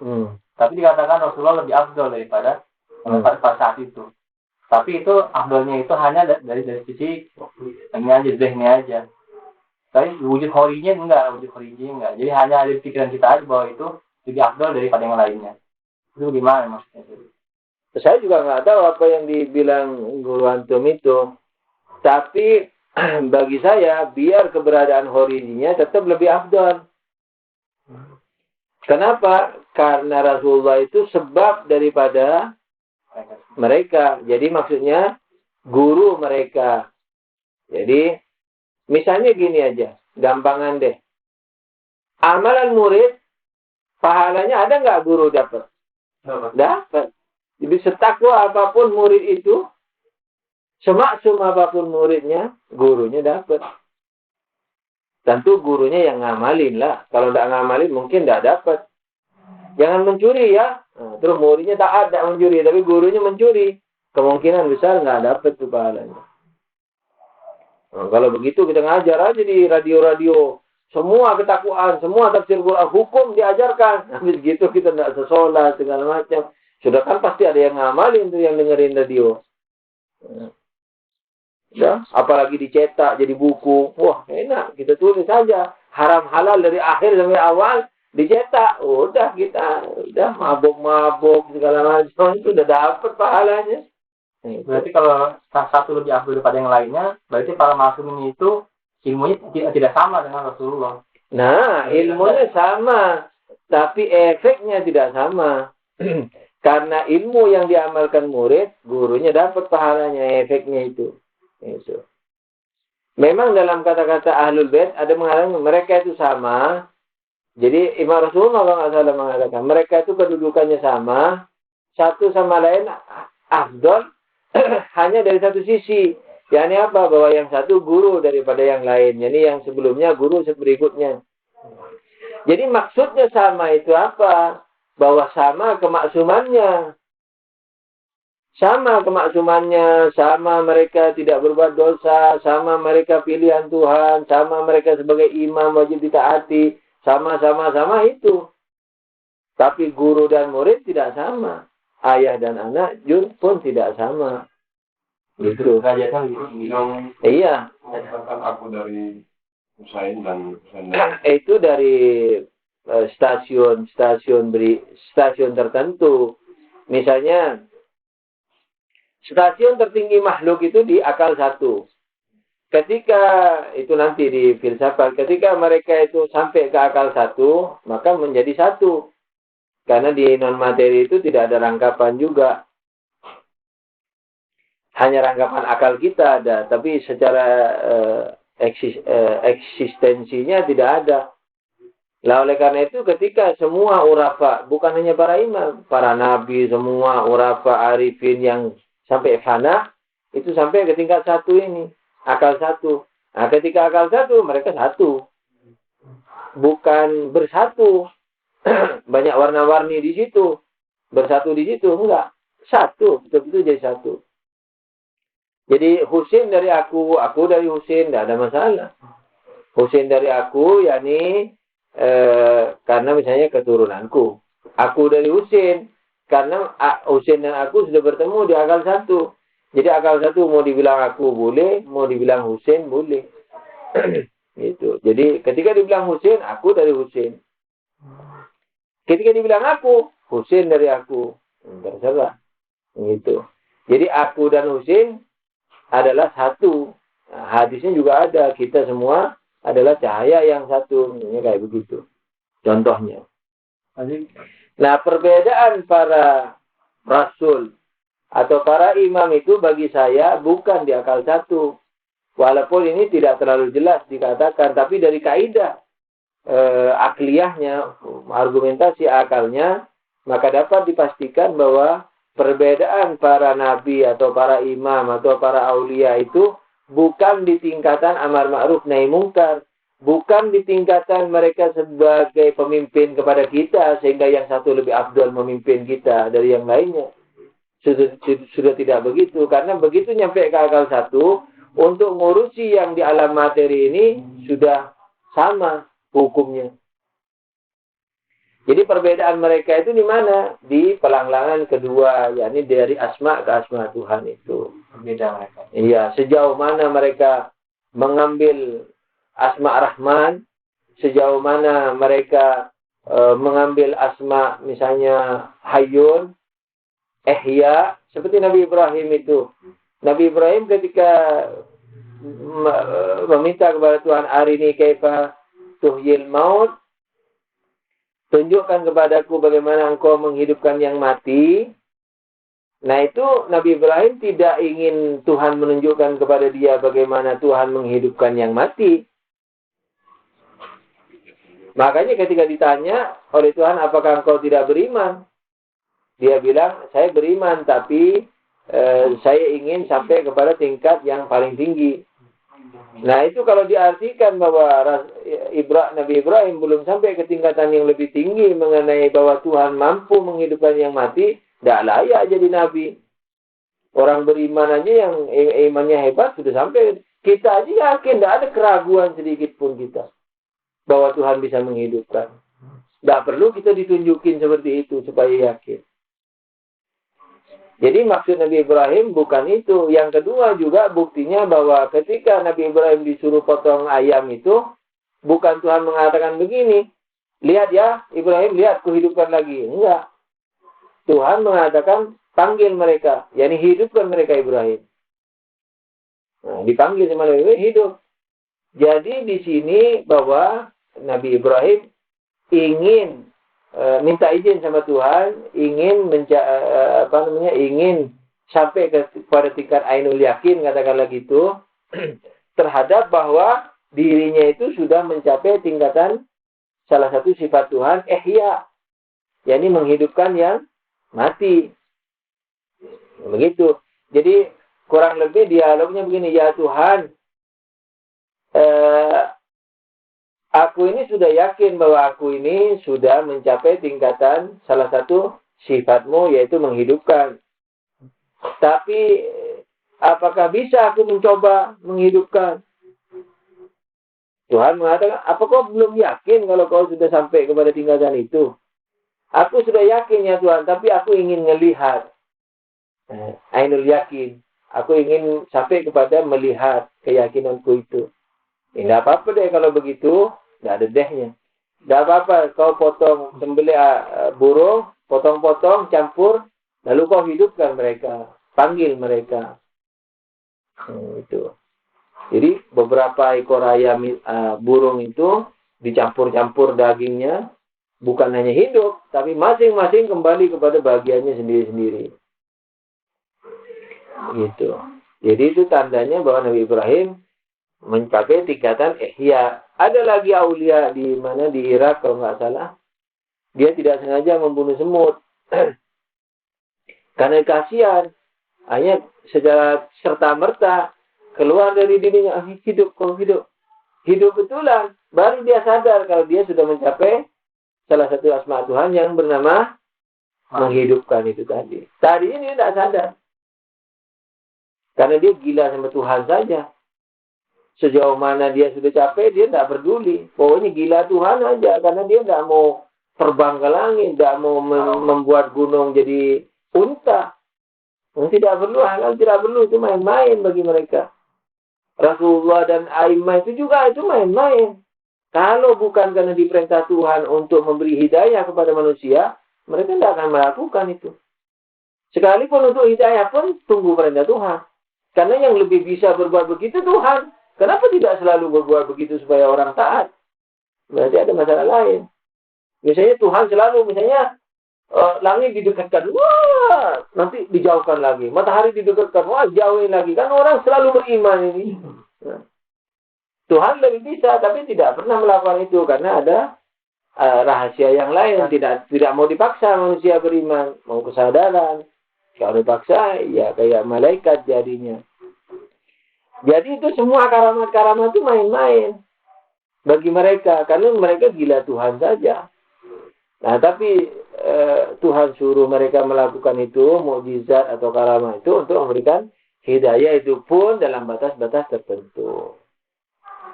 Tapi dikatakan Rasulullah lebih afdol daripada pada saat itu. Tapi itu afdolnya itu hanya dari sisi ini aja, zihni aja. Tapi wujud khorinya enggak. Jadi hanya ada di pikiran kita aja bahwa itu lebih afdol daripada yang lainnya. Itu gimana maksudnya? Saya juga nggak tahu apa yang dibilang guru antum itu. Tapi bagi saya, biar keberadaan khorijinya tetap lebih afdol. Kenapa? Karena Rasulullah itu sebab daripada mereka. Jadi maksudnya guru mereka. Jadi misalnya gini aja, gampangan deh. Amalan murid, pahalanya ada nggak guru dapat? Dapat. Jadi setakwa apapun murid itu, semaksum apapun muridnya, gurunya dapat. Tentu gurunya yang ngamalin lah. Kalau tidak ngamalin mungkin tidak dapat. Jangan mencuri ya. Nah, terus muridnya tak ada mencuri, tapi gurunya mencuri. Kemungkinan besar nggak dapat tuh pahalanya. Nah, kalau begitu kita ngajar aja di radio-radio. Semua ketakwaan, semua tafsir Quran, hukum diajarkan. Habis gitu kita tidak sesolat, segala macam. Sudah kan pasti ada yang ngamalin tuh yang dengerin radio. Ya, apalagi dicetak jadi buku. Wah, enak. Kita tulis saja. Haram halal dari akhir sampai awal dicetak. Udah kita mabuk-mabuk segala macam itu udah dapat pahalanya. Berarti kalau satu lebih afdal daripada yang lainnya, berarti para masumin itu ilmunya tidak sama dengan Rasulullah. Nah, ilmunya sama, tapi efeknya tidak sama. Karena ilmu yang diamalkan murid, gurunya dapat pahalanya, efeknya itu. Itu. Memang dalam kata-kata Ahlul Bait ada mengatakan mereka itu sama. Jadi Imam Rasulullah kalau nggak salah mengatakan mereka itu kedudukannya sama, satu sama lain afdol hanya dari satu sisi. Yakni apa? Bahwa yang satu guru daripada yang lain. Jadi yang sebelumnya guru berikutnya. Jadi maksudnya sama itu apa? Bahwa sama kemaksumannya. Sama kemaksumannya, sama mereka tidak berbuat dosa, sama mereka pilihan Tuhan, sama mereka sebagai imam wajib ditaati. Sama-sama itu. Tapi guru dan murid tidak sama. Ayah dan anak pun tidak sama. Gitu. Iya. Kan aku dari Husain dan Husain. Itu dari stasiun tertentu. Misalnya stasiun tertinggi makhluk itu di akal satu. Ketika itu nanti di filsafat, ketika mereka itu sampai ke akal satu, maka menjadi satu. Karena di non-materi itu tidak ada rangkapan juga. Hanya rangkapan akal kita ada, tapi secara eksistensinya tidak ada. Nah, oleh karena itu ketika semua urafa, bukan hanya para imam, para nabi, semua urafa, arifin yang sampai fana, itu sampai ke tingkat satu ini. Akal satu. Nah, ketika akal satu, mereka satu. Bukan bersatu. Banyak warna-warni di situ. Bersatu di situ. Enggak. Satu. Betul-betul jadi satu. Jadi Husain dari aku dari Husain, tidak ada masalah. Husain dari aku, yakni karena misalnya keturunanku. Aku dari Husain, karena Husain dan aku sudah bertemu di akal satu. Jadi akal satu mau dibilang aku boleh, mau dibilang Husain boleh. Gitu. Jadi ketika dibilang Husain, aku dari Husain. Ketika dibilang aku, Husain dari aku. Terserah. Gitu. Jadi aku dan Husain adalah satu. Nah, hadisnya juga ada. Kita semua adalah cahaya yang satu. Ini kayak begitu. Contohnya. Nah, perbedaan para rasul atau para imam itu bagi saya bukan di akal satu. Walaupun ini tidak terlalu jelas dikatakan, tapi dari kaidah akliyahnya, argumentasi akalnya, maka dapat dipastikan bahwa perbedaan para nabi atau para imam atau para aulia itu bukan di tingkatan amar ma'ruf nahi mungkar, bukan di tingkatan mereka sebagai pemimpin kepada kita sehingga yang satu lebih afdal memimpin kita dari yang lainnya. Sudah tidak begitu, karena begitu nyampe ke akal satu, untuk ngurusi yang di alam materi ini sudah sama hukumnya. Jadi perbedaan mereka itu di mana? Di pelanglangan kedua, yakni dari asma ke asma Tuhan itu. Berbeda mereka. Iya, sejauh mana mereka mengambil asma Rahman, sejauh mana mereka mengambil asma misalnya Hayyun, Ihya, seperti Nabi Ibrahim itu. Nabi Ibrahim ketika meminta kepada Tuhan, arini kaifa tuhyil maut, tunjukkan kepadaku bagaimana engkau menghidupkan yang mati. Nah itu Nabi Ibrahim tidak ingin Tuhan menunjukkan kepada dia bagaimana Tuhan menghidupkan yang mati. Makanya ketika ditanya oleh Tuhan, apakah engkau tidak beriman? Dia bilang, saya beriman, tapi saya ingin sampai kepada tingkat yang paling tinggi. Nah itu kalau diartikan bahwa Nabi Ibrahim belum sampai ke tingkatan yang lebih tinggi mengenai bahwa Tuhan mampu menghidupkan yang mati, tidak layak jadi Nabi. Orang beriman aja yang imannya hebat sudah sampai. Kita aja yakin, tidak ada keraguan sedikit pun kita bahwa Tuhan bisa menghidupkan. Tidak perlu kita ditunjukin seperti itu supaya yakin. Jadi maksud Nabi Ibrahim bukan itu. Yang kedua juga buktinya bahwa ketika Nabi Ibrahim disuruh potong ayam itu, bukan Tuhan mengatakan begini, lihat ya Ibrahim, lihat kuhidupkan lagi. Enggak. Tuhan mengatakan panggil mereka, yakni hidupkan mereka Ibrahim. Nah, dipanggil sama Nabi Ibrahim, hidup. Jadi di sini bahwa Nabi Ibrahim ingin minta izin sama Tuhan, ingin ingin sampai kepada tingkat ainul yakin, katakanlah gitu, terhadap bahwa dirinya itu sudah mencapai tingkatan salah satu sifat Tuhan, ihya, yakni menghidupkan yang mati. Begitu. Jadi kurang lebih dialognya begini, ya Tuhan, aku ini sudah yakin bahwa aku ini sudah mencapai tingkatan salah satu sifatmu, yaitu menghidupkan. Tapi apakah bisa aku mencoba menghidupkan? Tuhan mengatakan, apa kau belum yakin kalau kau sudah sampai kepada tingkatan itu? Aku sudah yakin ya Tuhan, tapi aku ingin melihat. Ainul yakin. Aku ingin sampai kepada melihat keyakinanku itu. Tidak apa-apa deh kalau begitu, tidak ada dehnya. Tidak apa-apa, kau potong, sembelih burung, potong-potong, campur, lalu kau hidupkan mereka, panggil mereka. Itu. Jadi beberapa ekor ayam burung itu dicampur-campur dagingnya, bukan hanya hidup, tapi masing-masing kembali kepada bagiannya sendiri-sendiri. Gitu. Jadi itu tandanya bahwa Nabi Ibrahim mencapai tingkatan ihya. Ada lagi aulia di mana di Irak kalau nggak salah, dia tidak sengaja membunuh semut karena kasihan, hanya secara serta merta keluar dari dirinya, hidup betulan, baru dia sadar kalau dia sudah mencapai salah satu asma Tuhan yang bernama menghidupkan itu tadi. Tadinya dia tidak sadar karena dia gila sama Tuhan saja. Sejauh mana dia sudah capek, dia tidak peduli. Pokoknya gila Tuhan aja. Karena dia tidak mau terbang ke langit. Tidak mau membuat gunung jadi unta. Tidak perlu. Hal tidak perlu. Itu main-main bagi mereka. Rasulullah dan A'immah itu juga itu main-main. Kalau bukan karena diperintah Tuhan untuk memberi hidayah kepada manusia, mereka tidak akan melakukan itu. Sekalipun untuk hidayah pun tunggu perintah Tuhan. Karena yang lebih bisa berbuat begitu Tuhan. Kenapa tidak selalu berbuat begitu supaya orang taat? Berarti ada masalah lain. Misalnya Tuhan selalu, langit didekatkan, wah, nanti dijauhkan lagi. Matahari didekatkan, wah, jauhin lagi. Kan orang selalu beriman ini. Nah, Tuhan lebih bisa, tapi tidak pernah melakukan itu karena ada rahasia yang lain. Tidak mau dipaksa manusia beriman, mau kesadaran. Kalau dipaksa, ya kayak malaikat jadinya. Jadi itu semua karamat-karamat itu main-main bagi mereka. Karena mereka gila Tuhan saja. Nah tapi Tuhan suruh mereka melakukan itu, mukjizat atau karamat itu untuk memberikan hidayah itu pun dalam batas-batas tertentu.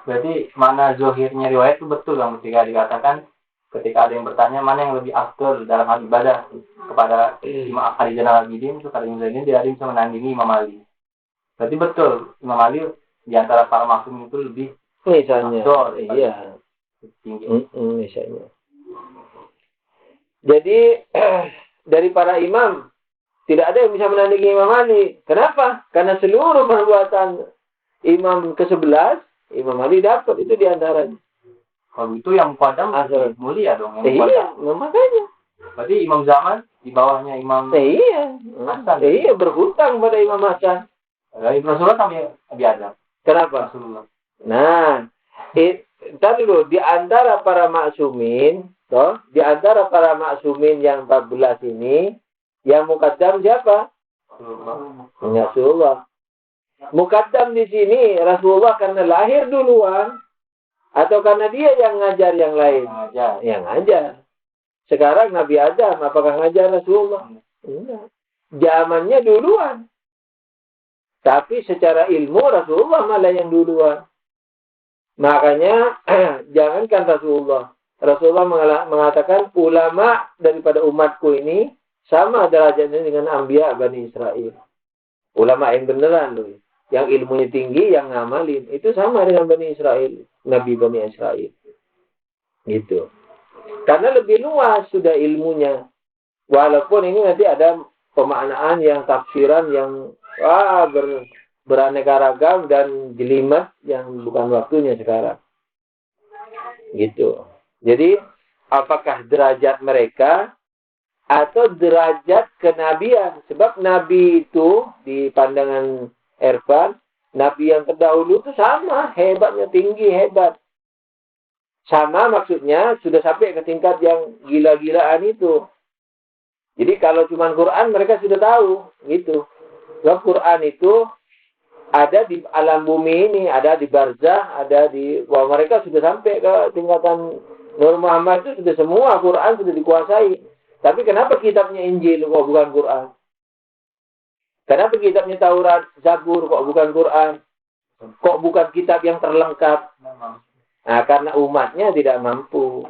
Berarti mana zohirnya riwayat itu betul Bang, ketika dikatakan ketika ada yang bertanya mana yang lebih afdol dalam hal ibadah kepada Imam Ali Zainal Abidin, itu kata Imam Zainal dia bisa menandingi Imam Ali. Berarti betul Imam Ali di antara para maksum itu lebih misalnya afdol, iya tinggi. Misalnya. Jadi dari para imam tidak ada yang bisa menandingi Imam Ali. Kenapa? Karena seluruh perbuatan imam ke-11 Imam Ali dapat itu di antaranya. Kalau itu yang muqaddam mulia dong. Iya, makanya. Berarti imam zaman di bawahnya Imam Hasan. Iya, berhutang pada Imam Hasan. Rasulullah sampai biasa. Kenapa? Rasulullah. Nah, tadi dulu di antara para maksumin, di antara para maksumin yang 14 ini, yang muqaddam siapa? Rasulullah. Muqaddam di sini Rasulullah karena lahir duluan atau karena dia yang ngajar yang lain? Yang ngajar. Sekarang Nabi Adam, apakah ngajar Rasulullah? Enggak. Zamannya duluan. Tapi secara ilmu Rasulullah malah yang duluan. Makanya jangankan Rasulullah mengatakan ulama daripada umatku ini sama derajatnya dengan Anbiya Bani Israel. Ulama yang beneran loh. Yang ilmunya tinggi, yang ngamalin. Itu sama dengan Bani Israel. Nabi Bani Israel. Gitu. Karena lebih luas sudah ilmunya. Walaupun ini nanti ada pemaknaan yang tafsiran yang beraneka ragam dan jelimet yang bukan waktunya sekarang. Gitu. Jadi, apakah derajat mereka atau derajat kenabian? Sebab Nabi itu di pandangan Irfan, Nabi yang terdahulu itu sama, hebatnya tinggi, hebat. Sama maksudnya sudah sampai ke tingkat yang gila-gilaan itu. Jadi kalau cuma Quran mereka sudah tahu, gitu. Sebab Quran itu ada di alam bumi ini, ada di barzah, ada di bahwa mereka sudah sampai ke tingkatan Nur Muhammad itu sudah semua Quran sudah dikuasai. Tapi kenapa kitabnya Injil kok bukan Quran? Kenapa kitabnya Taurat, Zabur kok bukan Quran? Kok bukan kitab yang terlengkap? Nah, karena umatnya tidak mampu.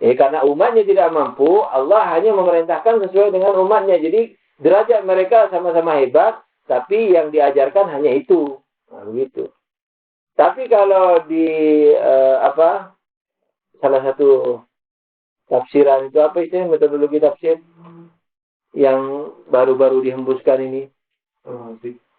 Karena umatnya tidak mampu, Allah hanya memerintahkan sesuai dengan umatnya. Jadi derajat mereka sama-sama hebat, tapi yang diajarkan hanya itu. Nah, begitu. Tapi kalau di salah satu tafsiran itu apa itu metodologi tafsir yang baru-baru dihembuskan ini?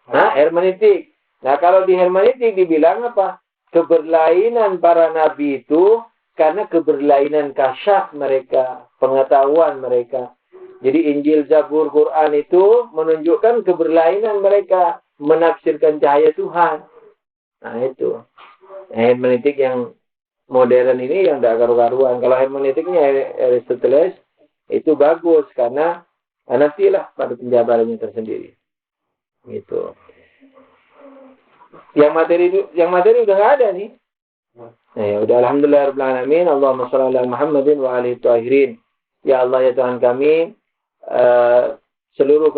Hermeneutik. Nah, kalau di hermeneutik dibilang apa? Keberlainan para nabi itu karena keberlainan kasyaf mereka, pengetahuan mereka. Jadi Injil, Zabur, Quran itu menunjukkan keberlainan mereka, menafsirkan cahaya Tuhan. Nah itu. Hermeneutik yang modern ini yang tidak karu-karuan. Kalau hermeneutiknya Aristoteles itu bagus karena nantilah pada penjabarannya tersendiri. Gitu. Yang materi udah nggak ada nih. Nah, ya udah alhamdulillah rabbil alamin. Allahumma shalli ala Muhammadin wa alihi thahirin. Ya Allah ya Tuhan kami, seluruh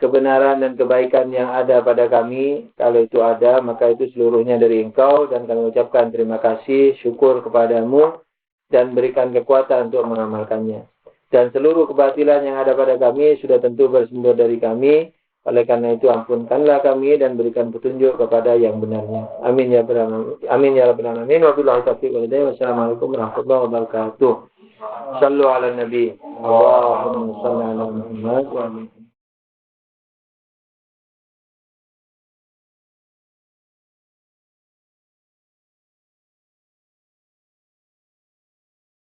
kebenaran dan kebaikan yang ada pada kami, kalau itu ada, maka itu seluruhnya dari Engkau, dan kami ucapkan terima kasih, syukur kepadamu, dan berikan kekuatan untuk mengamalkannya. Dan seluruh kebatilan yang ada pada kami sudah tentu bersumber dari kami. Oleh karena itu ampunkanlah kami dan berikan petunjuk kepada yang benarnya. Amin ya rabbal alamin. Amin ya rabbal alamin. Wabillahi taufiq wal hidayah. Wassalamualaikum warahmatullahi wabarakatuh. Sallu ala nabi. Allahumma salli ala Muhammad wa